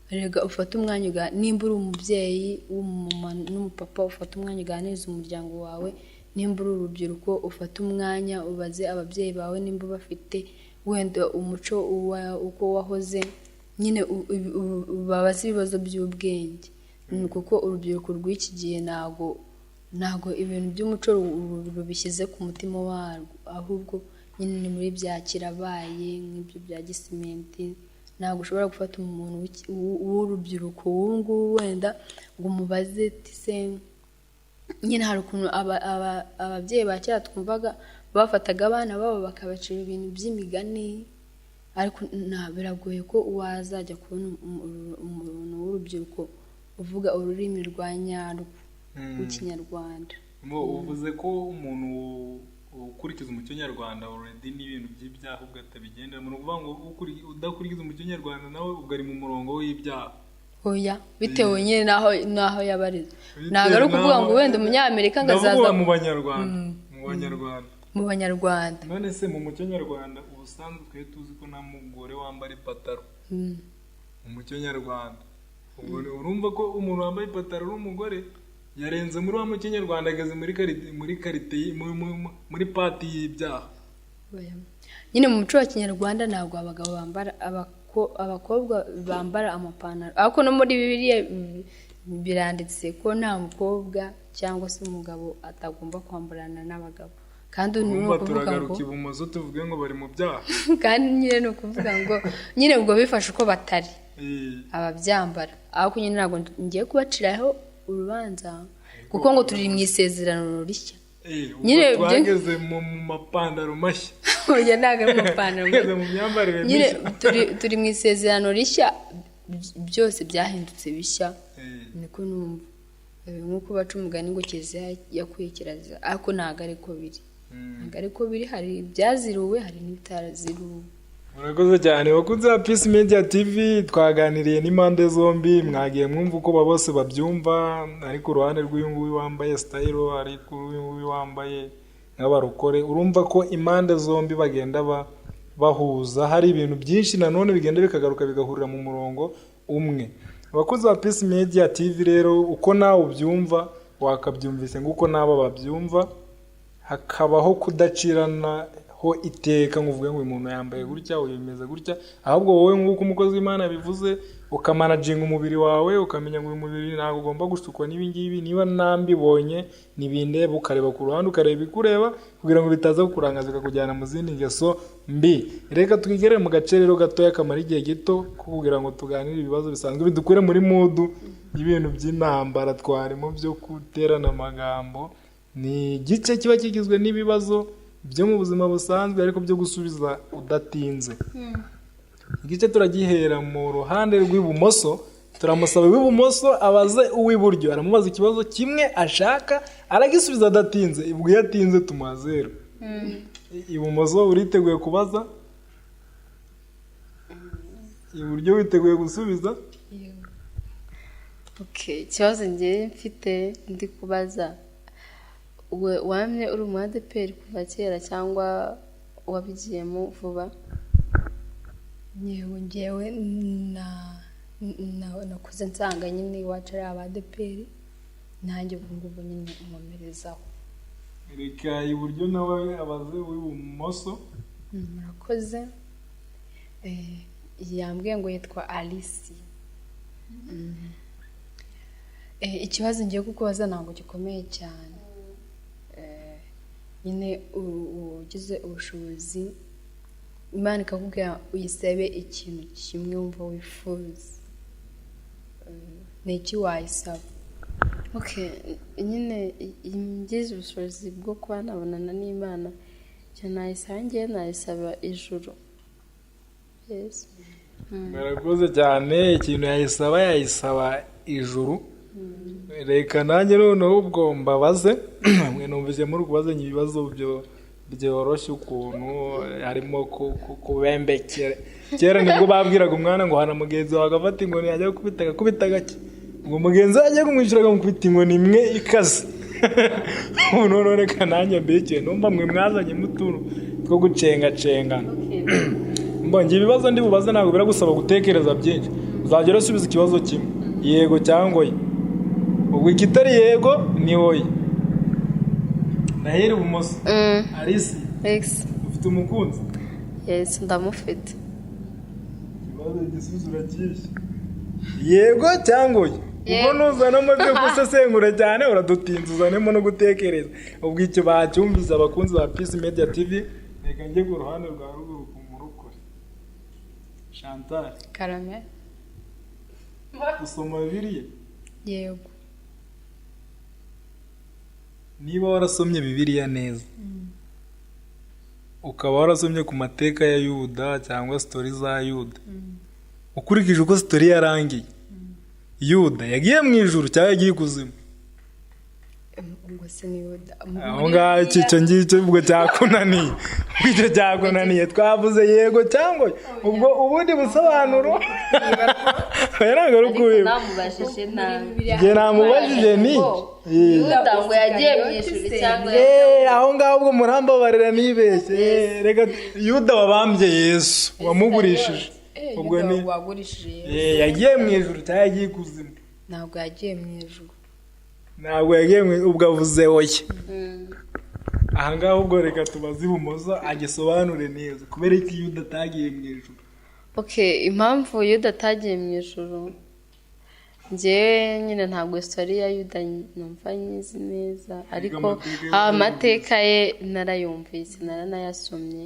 Rega ufate umwanya nimba uri umubyeyi w'umumama n'umupapa, ufate umwanya uganiriza umuryango wawe. Nimba uri urubyiruko ufate umwanya ubaze ababyeyi bawe nimba bafite wenda umuco uko wahoze, nyine babaze ibibazo by'ubwenge. Kuko urubyiruko rw'iki gihe ntago ibintu by'umuco rubishyize ku mutima warwo, ahubwo nyine ni muri bya kirabaye nk'ibyo bya gisimenti. Ntabwo ushobora gufata umuntu w'urubyiruko w'ubu wenda ngo umubaze se. Nyine hari ukuntu ababyeyi ba kera twumvaga bafataga abana babo bakabacira ibintu by'imigani, ariko biragoye ko wazajya kubona umuntu w'urubyiruko uvuga ururimi rwa nyarwo rw'Ikinyarwanda. Uvuze ko umuntu ukurikiza umuco nyarwanda already n'ibintu by'ibyaha ubwo atabigendera. Mu ukuvuga ngo udakurikiza umuco nyarwanda nawe ubwo ari mu murongo w'ibyaha. Oya, bitewe nyine naho yabarizwa. Ntabwo ari ukuvuga ngo wenda umunyamerika ngazaza mu Banyarwanda. None se mu muco nyarwanda ubusanzwe twe tuzi ko nta mugore wambara ipataro mu muco nyarwanda. urumva ko umuntu wambaye ipataro n'umugore yarenze muri wa mu Kinyarwanda ageze muri karite muri pati y'ibyaha. Nyine mu muco wa Kinyarwanda ntabwo abagabo bambara abakobwa bambara amapantaro, ariko no muri Bibiliya biranditse ko nta mukobwa cyangwa se umugabo atagomba kwambarana n'abagabo. Kandi urumva turagaruka ibumoso tuvuge ngo bari mu byaha. Kandi nyine no kuvuga ngo nyine ubwo bifashe uko batari ababyambara, ariko nyine ntabwo ngiye kubaciraho urubanza kuko ngo turi mu isezerano rishya. Nyine twageze mu mapantaro mashya. Oya ntabwo ari amapantaro mashya. Nyine turi mu isezerano rishya, byose byahindutse bishya. Niko numva nk'uko baca umugani ngo kiliziya yakuye kirazira, ariko ntabwo ariko biri. Ntabwo ariko biri, hari ibyaziruwe hari n'ibitaraziruwe. Murakoze cyane bakunze ba Peace Media TV, twaganiriye n'impande zombi, mwagiye mwumva uko bose babyumva, ariko uruhande rw'uyu nguyu wambaye style, ariko uyu nguyu wambaye nk'abarokore. Urumva ko impande zombi bagenda bahuza, hari ibintu byinshi nanone bigenda bikagaruka bigahurira mu murongo umwe. Abakunzi ba Peace Media TV rero, uko nawe ubyumva wakabyumvise nguko nabo babyumva, hakabaho kudacirana ho iteka nguvuge ngo uyu muntu yambaye gutya uyu bimeze gutya, ahubwo wowe nk'uko umukozi w'Imana bivuze ukamanaginga umubiri wawe, ukamenya ngo uyu mubiri ntabwo ugomba gushukwa n'ibingibi, niba nambibonye nibindeba, ukareba ku ruhande ukareba ikureba kugira ngo bitaza kukurangaza kujyana mu zindi ngeso mbi. Reka twigere mu gace rero gatoya kamara igihe gito kugira ngo tuganire ibibazo bisanzwe bidukure muri mudu y'ibintu by'intambara twarimo byo guterana amagambo. Ni igice kiba kigizwe n'ibibazo byo mu buzima busanzwe ariko byo gusubiza udatinze. Igice turagihera mu ruhande rw'ibumoso, turamusaba uw'ibumoso abaze uw'iburyo, aramubaza ikibazo kimwe ashaka aragisubiza adatinze, ubwo iyo atinze tumuha 0. Ibumoso uriteguye kubaza? Iburyo witeguye gusubiza? Okay, ikibazo ngiye mfite ndi kubaza, wamye uri umu ADPR kuva kera cyangwa wabigiyemo vuba? Ngewe nakuze nsanga nyine iwacu ari aba ADPR, nanjye ubu ngubu nyine umumerezaho. Reka iburyo nawe abaze uw'ibumoso. Murakoze. Yambwiye ngo yitwa Alice. Ikibazo ngiye kukubaza ntabwo gikomeye cyane. Nyine ugize ubushobozi Imana ikakubwira uyisabe ikintu kimwe wumva wifuza, ni iki wayisaba? Okay, nyine ngize ubushobozi bwo kuba nabonana n'Imana, cyo nayisaba ngiye nayisaba ijuru. Yes. Murakoze cyane, ikintu yayisaba ijuru. Reka nanjye noneho ubwo mbabaze, mwe numvise muri kubazanya ibibazo byoroshye ukuntu harimo kubembekera. Kera nibwo babwiraga umwana ngo hana mugenzi wawe agafata inkoni yajya kubita gake, ngo mugenzi ajya kumwishyura akamukubita inkoni imwe ikaze. None reka nanjye mbekeye numva mwe mwazanye mutuntu two gucenga. Mbonye ibibazo ndi bubaze ntabwo biragusaba gutekereza byinshi, uzagera usubiza ikibazo kimwe, yego cyangwa oya. Ubwo ikitari yego ni oya. Nahera ibumoso. Alice. Ufite umukunzi? Yes, ndamufite. Ikibazo igisubizo urakishe. Yego cyangwa oya? Ubwo nuzana amabyo gusesengura cyane uradutinza uzanemo no gutekereza. Ubwo icyo bacyumviza abakunzi ba Peace Media TV, reka njye ku ruhande rwa ruguru ku murokore. Chantal. Karame. Usoma Bibiliya? Yego. Niba warasomye Bibiliya neza, ukaba warasomye ku mateka ya Yuda cyangwa story za Yuda, ukurikije uko story yarangiye, Yuda yagiye mu ijuru cyangwa yagiye ikuzimu? Ubwo se ni Yuda. Aho ngaho icyo ngicyo ubwo cyakunaniye. Icyo cyakunaniye twavuze yego cyangwa ubwo ubundi busobanuro. Yaranga rukuye. Namubajije nabi. Nge namubajije ni Yuda ngo yagiye mu ijuru cyangwa aho ngaho ubwo murambabarira nibeshye. Reka Yuda wabambye Yesu wamugurishije. ubwo ni wagurishije yagiye mu ijuru cyangwa yagiye ikuzimu? ntabwo yagiye mu ijuru. Ntabwo yagiye ubwo avuze oya. Ahangaha ubwo reka tubaze ibumoso agisobanure neza kubera ko iyo udatagiye mu ijuru. Impamvu Yuda atagiye mu ijuru, njyewe nyine ntabwo story ya Yuda numva nyizi neza, ariko amateka ye narayumvise naranayasomye,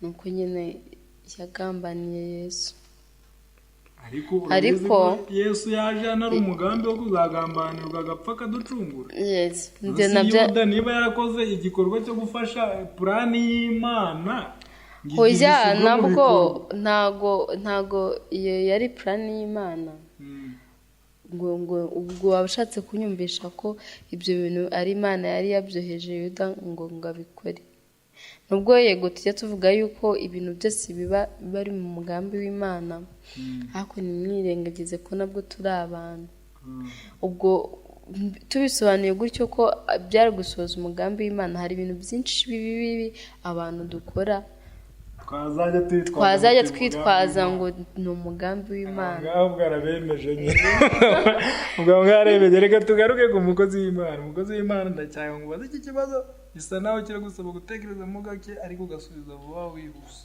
nuko nyine yagambaniye Yesu. Ariko Yesu yaje ari umugambi wo kuzagambanirwa agapfa akaducungura. Yes, Yuda niba yarakoze igikorwa cyo gufasha plani y'Imana, hoya ntago iyo yari plani y'Imana. ngo ubwo wabashatse kunyumvisha ko ibyo bintu ari Imana yari yabyoheje Yuda ngo abikore. Nubwo yego tujya tuvuga yuko ibintu byose biba bari mu mugambi w'Imana, ariko nimwirengagize ko nabwo turi abantu. Ubwo tubisobanuye gutyo ko byari gusoza umugambi w'Imana, hari ibintu byinshi bibi abantu dukora twazajya twitwaza ngo ni umugambi w'Imana. Ngaho bwarabemeje nyine. Ubwo bwarabemeje. Reka tugaruke ku mukozi w'Imana. Umukozi w'Imana ndacyanga ngo baze iki kibazo gisa naho kiri gusaba gutekereza mu gake ariko ugasubiza vuba wihuse.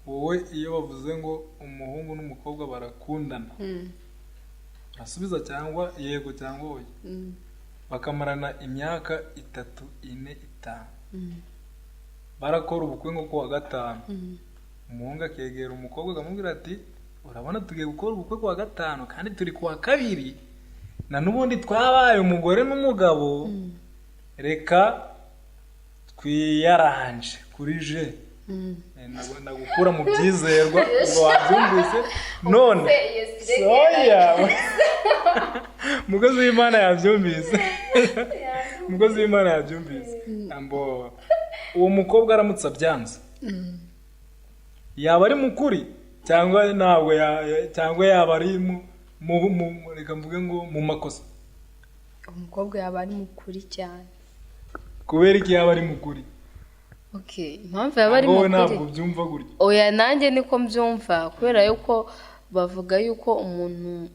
Wowe iyo bavuze ngo umuhungu n'umukobwa barakundana, asubiza cyangwa yego cyangwa oya, bakamarana imyaka 3, 4, 5, barakora ubukwe nko kuwa gatanu, umuhungu akegera umukobwa akamubwira ati urabona tugiye gukora ubukwe kuwa gatanu kandi turi kuwa kabiri na n'ubundi twabaye umugore n'umugabo, reka twiyaranje kuri je. Nagukura mu byizerwa ngo wabyumvise none soya. Umukozi w'Imana yabyumvise. Umukozi w'Imana yabyumvise. Ambo uwo mukobwa aramutse abyanze, yaba ari mukuri cyangwa ntabwo cyangwa yaba ari reka mvuge ngo mu makosa? Umukobwa yaba ari mukuri cyane. Kubera iki yaba ari mukuri? Impamvu yaba ari mukuri ntabwo byumva gutya. Oya nanjye niko mbyumva, kubera yuko bavuga yuko umuntu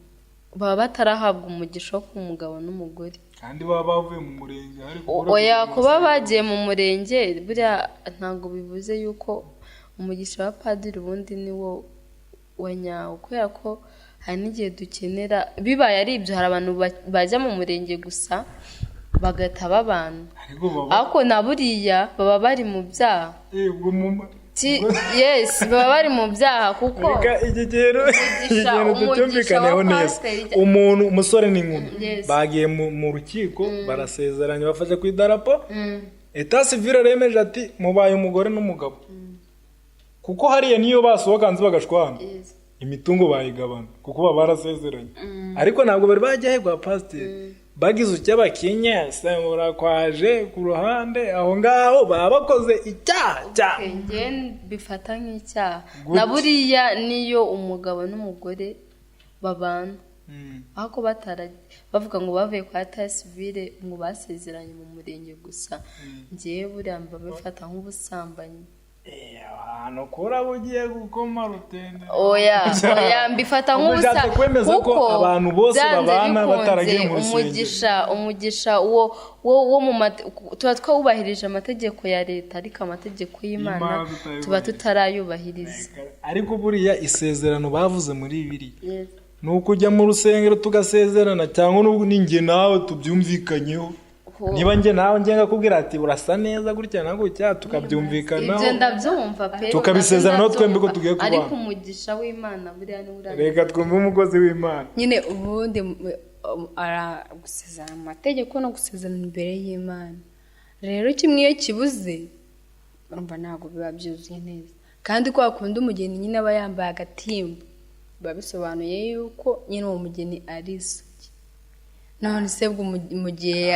baba batarahabwa umugisha wo kuba umugabo n'umugore, kandi baba bavuye mu murenge. Oya kuba bagiye mu murenge buriya ntabwo bivuze yuko umugisha wa padiri ubundi ni wo wanyawo, kubera ko hari n'igihe dukenera bibaye ari ibyo, hari abantu bajya mu murenge gusa bagata babana, ariko na buriya baba bari mu byaha. Yes, baba bari mu byaha kuko igigero tucyumvikaneho neza. Umuntu umusore n'inkumi bagiye mu rukiko barasezeranye bafashe ku idarapo, Etat civil remeje ati mubaye umugore n'umugabo, kuko hariya niyo basohokanze bagashwana imitungo bayigabana kuko baba barasezeranye. Ariko ntabwo bari bajya hegwa pasiteri, bagize ucy'abakenya samura kwaje ku ruhande aho ngaho baba bakoze icyaha. Nge bifata nk'icyaha. Na buriya niyo umugabo n'umugore babana, ariko bavuga ngo bavuye kwa Etat civil ngo basezeranye mu murenge gusa, ngewe buriya mbabifata nk'ubusambanyi. Hano kora bugiye gukoma rutende. Oya mbifata nk'ubusa kuko abantu bose babana bataragiye mu umugisha wo mu tuba twubahirije amategeko ya leta, ariko amategeko y'Imana tuba tutarayubahiriza. Ariko buriya isezerano bavuze muri Bibiliya nuko ujya mu rusengero tugasezerana, cyangwa n'inge nawe tubyumvikanyeho. Niba nge nawe ngakubwira ati urasa neza gutya na gutya tukabyumvikanaho, ibyo ndabyumva pe, tukabisezeranaho twembi ko tugiye kubana. Ariko umugisha w'Imana buriya ni urabye. Reka twumve umukozi w'Imana. Nyine ubundi aragusezerana mu mategeko no gusezerana imbere y'Imana. Rero kimwe iyo kibuze urumva ntabwo biba byuzuye neza, kandi ko akunda umugeni nyine aba yambaye agatimba, biba bisobanuye yuko nyine uwo mugeni ari isugi. None se bwo mu gihe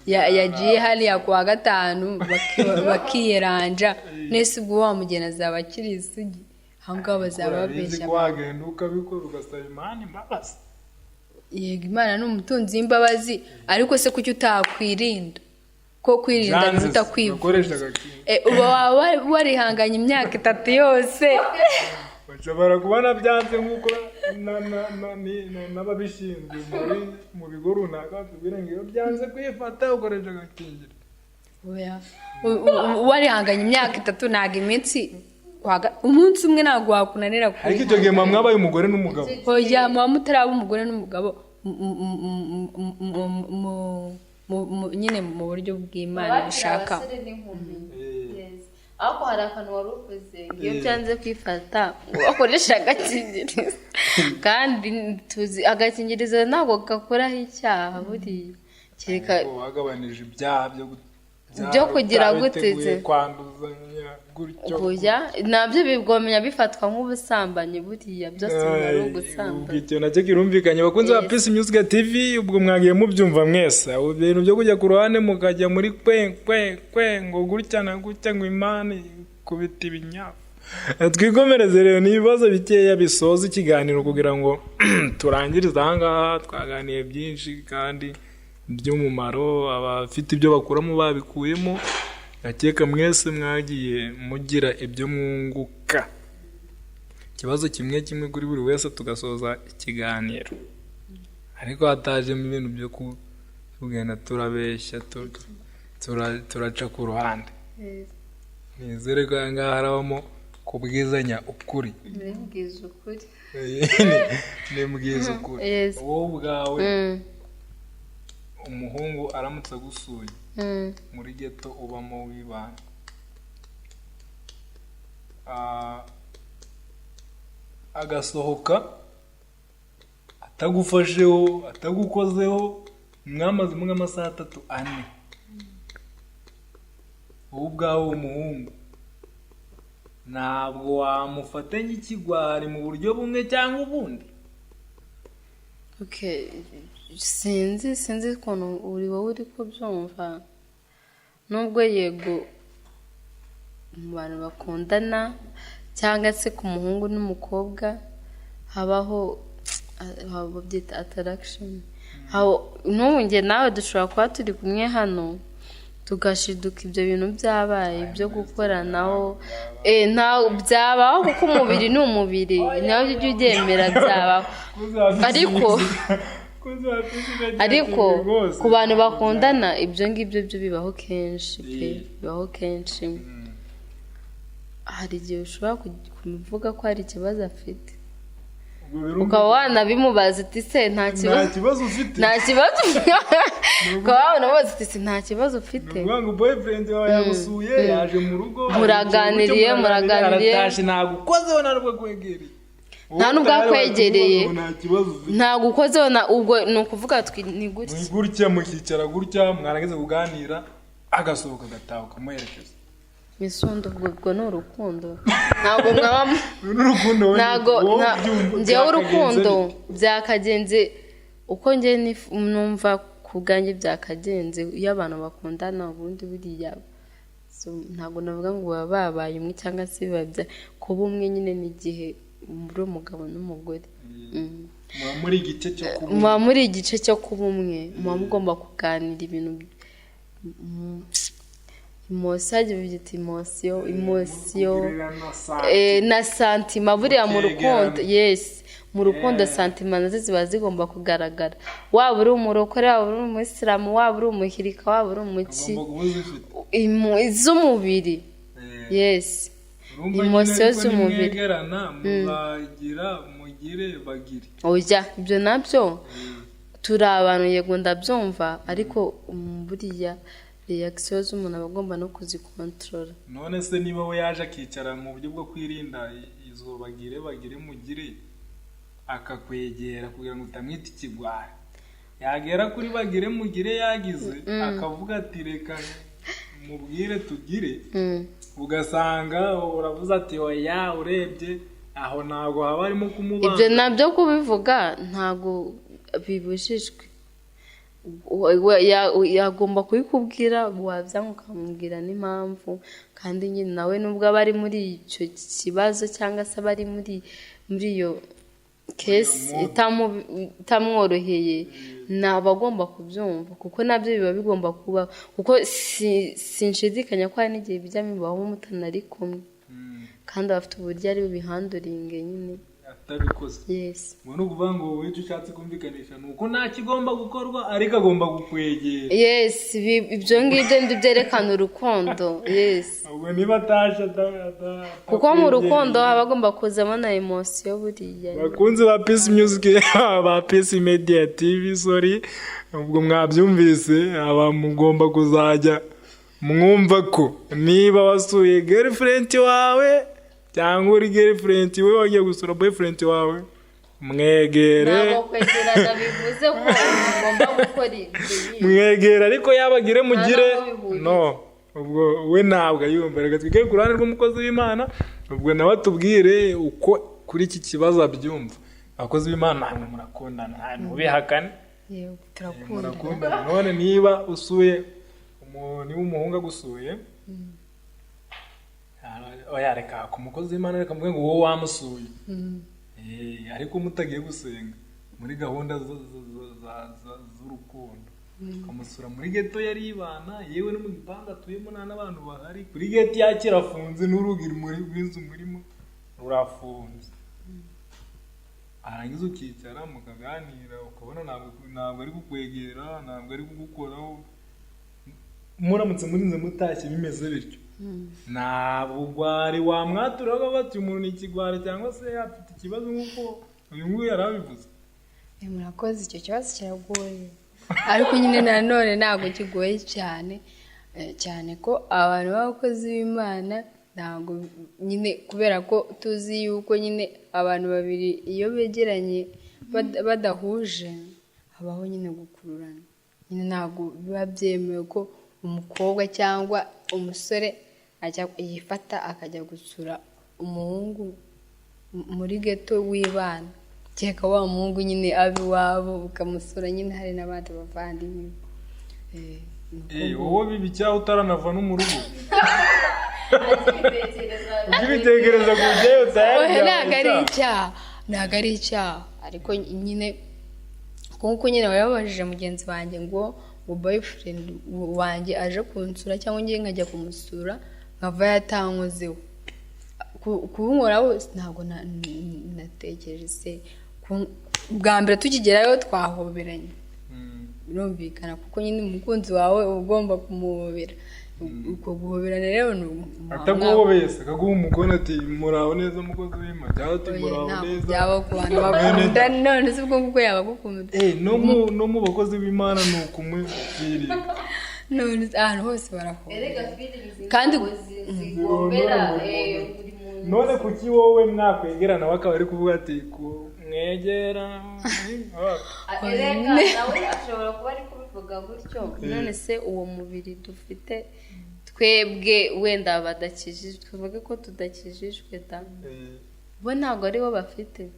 yagiye hariya kuwa gatanu bakiyeranja, nese ubwo wa mugeni azaba akiri isugi, aho ngaho bazaba babeshya. Wagenda ukabikora ugasaba Imana imbabazi. Yego Imana ni umutunzi w'imbabazi, ariko se kuki utakwirinda? ko kwirinda biruta kwivuza. Uba warihanganye imyaka 3 yose. Bashobora kubona byanze nk'uko n'ababishinzwe mu bigo runaka tubwira ngo iyo byanze kwifata ukoresha agakingirizo. Warihanganye imyaka 3 ntago iminsi umunsi umwe ntago wakunanira kuba. Ariko icyo gihe mwabaye umugore n'umugabo. Oya mutaraba umugore n'umugabo nyine mu buryo bw'Imana bishaka. Ako hari akantu waruvuze iyo byanze kwifata wakoresha agakingirizo kandi tuzi agakingirizo ntabwo gakoraho icyaha buriya kereka wagabanije ibyaha byo kugira guteze kwanduzanya gutyo. Oya nabyo bigomenya bifatwa nk'ubusambanyi buriya byose ari ugusambana. Icyo nacyo kirumvikanye bakunze ba Peace Music TV ubwo mwagiye mubyumva mwese ibintu byo kujya ku ruhande mukajya muri kwe ngo gutya na gutya ngo Imana kubita ibinyafu. Twikomereze rero n'ibibazo bikeya bisoza ikiganiro kugira ngo turangirize ahangaha. Twaganiye byinshi kandi by'umumaro, abafite ibyo bakuramo babikuyemo. Akeka mwese mwagiye mugira ibyo mwunguka. Ikibazo kimwe kuri buri wese tugasoza ikiganiro, ariko hatajemo ibintu byo kugenda turabeshya turaca ku ruhande. Nizere ko ahangaha harabamo kubwizanya ukuri. Nibwiza ukuri. Wowe ubwawe umuhungu aramutse agusuye muri ghetto ubamo wibana, agasohoka atagufasheho atagukozeho mwamaze nk'amasaha 3-4, wowe ubwawe umuhungu ntabwo wamufatanya ikigwari mu buryo bumwe cyangwa ubundi? Okay, sinzi ukuntu uri wowe uri kubyumva. Nubwo yego mu bantu bakundana cyangwa se ku muhungu n'umukobwa habaho byita attraction. N'ubu njye nawe dushobora kuba turi kumwe hano tugashiduka ibyo bintu byabaye byo gukoranaho. Nta byabaho kuko umubiri ni umubiri, nawe ujye ubyemera byabaho. Ariko ku bantu bakundana ibyo ngibyo byo bibaho kenshi bibaho kenshi. Hari igihe ushobora kuvuga ko hari ikibazo afite ukaba wanabimubaza uti se nta kibazo ufite, nta kibazo ukaba wanamubaza uti se nta kibazo ufite. Ngo boyfriend wawe yagusuye yaje mu rugo muraganiriye aratashe ntabwo ukozeho narwo kwegereye nta nubwo akwegereye ntabwo ukozeho ubwo ni ukuvuga ni gutya mukicara gutya mwarangiza kuganira agasohoka agataha ukamuherekeza. Misundo ubwo ni urukundo ntabwo mwaba ntabwo njyewe urukundo byakagenze uko njye numva ku bwanjye byakagenze iyo abantu bakundana ubundi buriya ntabwo navuga ngo baba babaye umwe cyangwa se biba kuba umwe nyine n'igihe muri umugabo n'umugore muba muri igice cyo kuba umwe muba mugomba kuganira ibintu imosiyo na santima buriya mu rukundo. Yes, mu rukundo santima nazo ziba zigomba kugaragara, waba uri umurokore waba uri umuyisilamu waba uri umuhirika waba uri umuki iz'umubiri. Yes, imosiyo z'umubiri oya ibyo nabyo turi abantu yego ndabyumva, ariko buriya reaction z'umuntu abagomba no kuzikontrola. None se niba we yaje akicara mu buryo bwo kwirinda izo bagire mugire akakwegera kugira ngo utamwita ikigwari, yagera kuri bagire mugire yagize akavuga ati reka mubwire tugire, ugasanga uravuze ati oya urebye aho ntago haba arimo kumubana. Ibyo nabyo kubivuga ntago bibujijwe, yagomba kubikubwira wabyanga ukamubwira n'impamvu, kandi nyine nawe nubwo aba ari muri icyo kibazo cyangwa se aba ari muri iyo kesi itamworoheye nabagomba kubyumva kuko nabyo biba bigomba kuba kuko sinshidikanya ko hari n'igihe bijya bibaho mutanari kumwe kandi bafite uburyo ari bubihanduringe nyine atabikoze. yes ngo no kuvuga ngo wowe icyo ushatse kumvikanisha nuko nta kigomba gukorwa ariko agomba kukwegera. yes ibyo ngibyo ndi byerekana urukundo. yes ubwo niba atasha kuko mu rukundo haba agomba kuzamo na emotion buriya. bakunze ba Peace Music ba Peace Media TV sorry ubwo mwabyumvise aba mugomba kuzajya mwumva ko niba wasuye girlfriend wawe cyangwa uri girlfriend we wagiye gusura boyfriend wawe mwegere. ntabwo kwegerana bivuze ko ugomba gukora ibyo. mwegere ariko yabagire mugire no ubwo we ntabwo ayumva. Reka twige ku ruhande rw'umukozi w'Imana ubwo nawe atubwire uko kuri iki kibazo abyumva. Abakozi b'Imana ntabwo murakundana nta mubihakane. yego turakundana. none niba usuye niba umuhungu agusuye oya reka ku mukozi w'Imana reka mvuge ngo wowe wamusuye ariko mutagiye gusenga muri gahunda z'urukundo ukamusura muri geto yari ibana yewe no mu gipangu atuyemo nta n'abantu bahari kuri geto yakira afunze n'urugi rw'inzu murimo rurafunze arangiza ukicara mukaganira ukabona ntabwo ari kukwegera ntabwo ari kugukoraho muramutse murinze mutashye bimeze bityo nta bugwari wamwaturaho bati umuntu ni ikigwari cyangwa se afite ikibazo nk'uko uyu nguyu yari abivuze. murakoze icyo kibazo kiragoye ariko nyine nanone ntabwo kigoye cyane ko abantu b'abakozi b'Imana ntabwo nyine kubera ko tuzi yuko nyine abantu babiri iyo begeranye badahuje habaho nyine gukururana. nyine ntabwo biba byemewe ko umukobwa cyangwa umusore yifata akajya gusura umuhungu muri geto w'ibana cyeka wa muhungu nyine abi wabo ukamusura nyine hari n'abandi bavandimwe. wowe bibi cyaho utaranava no mu rugo ugibitekereza ku byeyo ntabwo ari icyaha ariko nyine kuko nyine warababajije mugenzi wanjye ngo boyfriend wanjye aje kunsura cyangwa ngiye nkajya kumusura nkava yatankozeho kubunkoraho ntabwo natekereje se bwa mbere tukigerayo twahoberanye birumvikana kuko nyine umukunzi wawe uba ugomba kumuhobera. uko guhoberana rero ni ataguhobeye se akaguha umukono ati muraho neza mukozi w'Imana cyangwa ati muraho neza byaba ku bantu bakunda none se ubwo kuko yaba gukunda no mu bakozi b'Imana ni ukumubwirira none ahantu hose barahoba kandi zigombera none kuki wowe mwakwegerana bakaba ari kuvuga ati mwegera nawe ashobora kuba ari kubivuga gutyo. none se uwo mubiri dufite twebwe wenda badakijijwe tuvuge ko tudakijijwe bo ntabwo aribo bafite.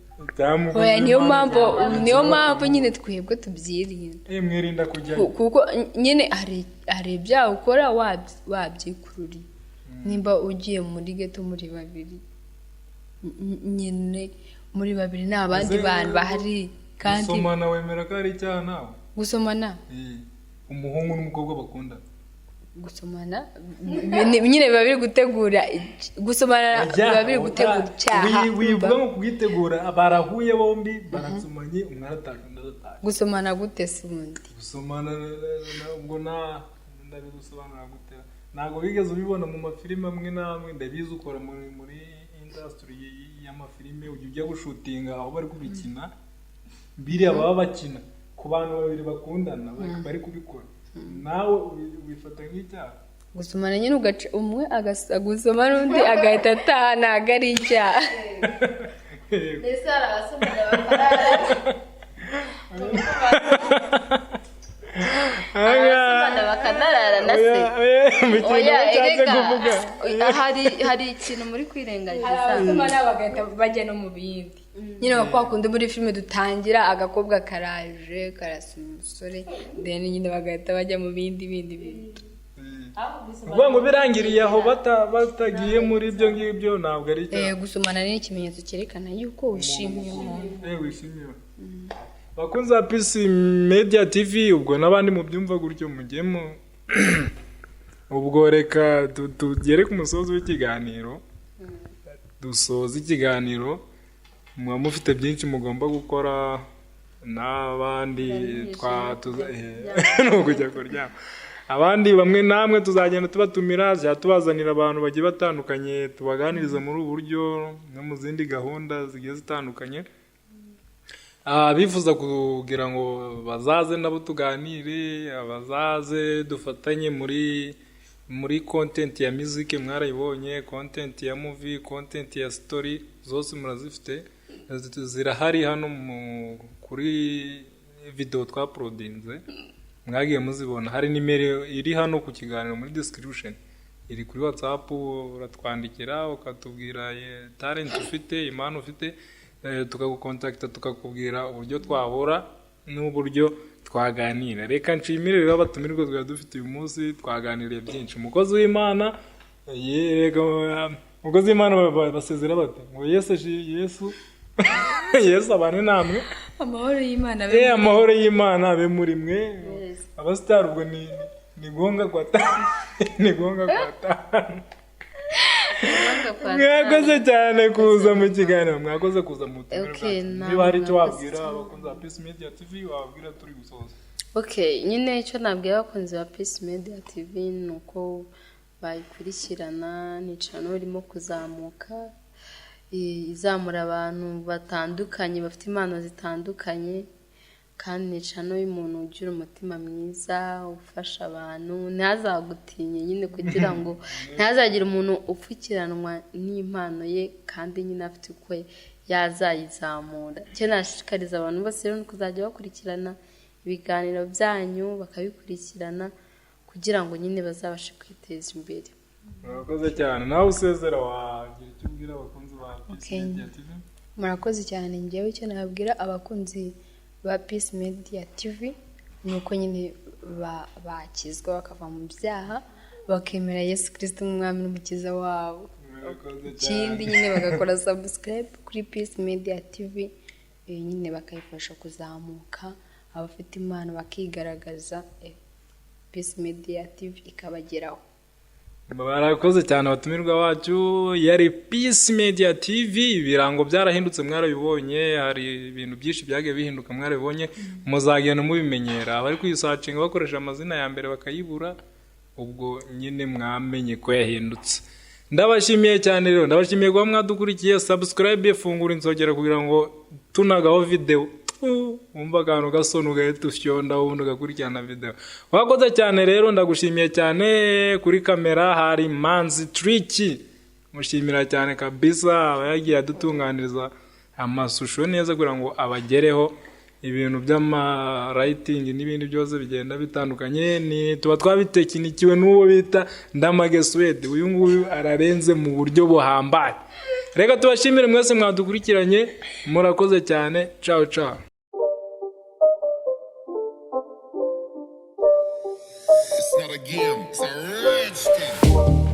niyo mpamvu nyine twebwe tubyirinda. mwirinda kujya kuko nyine hari ibyaha ukora wabyikururiye nimba ugiye muri geto muri babiri nyine muri babiri ni abandi bantu bahari kandi gusomana wemera ko ari icyaha nawe gusomana umuhungu n'umukobwa bakunda gusomana nyine biba biri gutegura gusomana biba biri gutegura icyaha wivuga ngo kugitegura barahuye bombi barasomanye umwarataka ndadataka gusomana gute se ubundi gusomana ubwo ndabigusobanura gute ntabwo wigeze ubibona mu mafilime amwe n'amwe ndabizi ukora muri industry y'amafilime ujya gushutinga aho bari kubikina biriya baba bakina ku bantu babiri bakundana bari kubikora nawe wifata nk'icyaha gusomana nyine ugaca umwe agusoma n'undi agahita ataha ntabwo ari icyaha. ndetse hari abasomana bakarara abasomana bakanarara na se hari ikintu muri kwirengagiza abasomana bagahita bajya no mu bindi nyine bakunda muri filime dutangira agakobwa karaje karasa umusore then nyine bagahita bajya mu bindi Ubwo ngo birangiriye aho batagiye muri ibyo ngibyo ntabwo ari icyaha. Gusomana ni ikimenyetso cyerekana yuko wishimiye umuntu. Wishimiye. Bakunze ba Peace Media TV, ubwo n'abandi mu byumva gutyo mugemo. Ubwo reka tugere ku musozo w'ikiganiro. Dusoza ikiganiro. Muba mufite byinshi mugomba gukora n'abandi kujya kuryama. Abandi bamwe namwe tuzagenda tubatumira, tubazanira abantu bagiye batandukanye, tubaganiriza muri ubu buryo no mu zindi gahunda zigiye zitandukanye. Bifuza kugira ngo bazaze nabo tuganire, abazaze dufatanye muri content ya music, mwarayibonye, content ya movie, content ya story, zose murazifite. Zirahari hano kuri video twaporodinze, mwagiye muzibona. Hari nimero iri hano ku kiganiro muri description, iri kuri WhatsApp, uratwandikira ukatubwira talent ufite, impano ufite, tukagukontakta tukakubwira uburyo twahura n'uburyo twaganira. Reka nshimire rero abatumirwa twari dufite uyu munsi, twaganiriye byinshi. Umukozi w'Imana basezera bate ngo Yesu abane namwe. Amahoro y'Imana amahoro y'Imana abe muri mwe. Abasitari ubwo ni gonga kwatana. Ni gonga kwatana. Mwakoze cyane kuza mu kiganiro, mwakoze kuza mu tumirwa. Niba hari icyo wabwira abakunzi ba Peace Media TV, wabwira turi gusoza. Nyine icyo nabwira abakunzi ba Peace Media TV ni uko bayikurikirana, ni channel irimo kuzamuka, izamura abantu batandukanye bafite impano zitandukanye, kandi ni channel y'umuntu ugira umutima mwiza, ufasha abantu, ntazagutinye nyine kugira ngo ntazagire umuntu upfukiranwa n'impano ye, kandi nyine afite uko yazayizamura. Cyo nashishikariza abantu bose rero kuzajya bakurikirana ibiganiro byanyu, bakabikurikirana kugira ngo nyine bazabashe kwiteza imbere. Murakoze cyane. Nawe usezera wagira icyo ubwira abakunzi ba Peace Media TV? Murakoze cyane. Ngewe icyo nabwira abakunzi ba Peace Media TV ni uko nyine bakizwa bakava mu byaha, bakemera Yesu Kristo nk'umwami n'umukiza wabo. Ikindi nyine bagakora subscribe kuri Peace Media TV, nyine bakayifasha kuzamuka, abafite impano bakigaragaza, Peace Media TV ikabageraho. Barakoze cyane abatumirwa bacu. Yari Peace Media TV, ibirango byarahindutse mwarabibonye, hari ibintu byinshi byagiye bihinduka mwarabibonye, muzagenda mubimenyera. Abari kuyisearching bakoresha amazina ya mbere bakayibura, ubwo nyine mwamenye ko yahindutse. Ndabashimiye cyane rero, ndabashimiye kuba mwadukurikiye. Subscribe, fungura inzogera kugira ngo tunagaho video umva akantu gasona ugahita ushyonda ubundi ugakurikirana video. Wakoze cyane rero, ndagushimiye cyane. Kuri kamera hari Manzi Tricky, mushimira cyane kabisa, abayagiye adutunganiriza amashusho neza kugira ngo abagereho ibintu by'ama writing n'ibindi byose bigenda bitandukanye. Ni tuba twabitekinikwe n'uwo bita Ndamage Swede. Uyu nguyu ararenze mu buryo buhambaye. Reka tubashimire mwese mwadukurikiranye, murakoze cyane. Ciao ciao. It's not a game, it's a rich thing.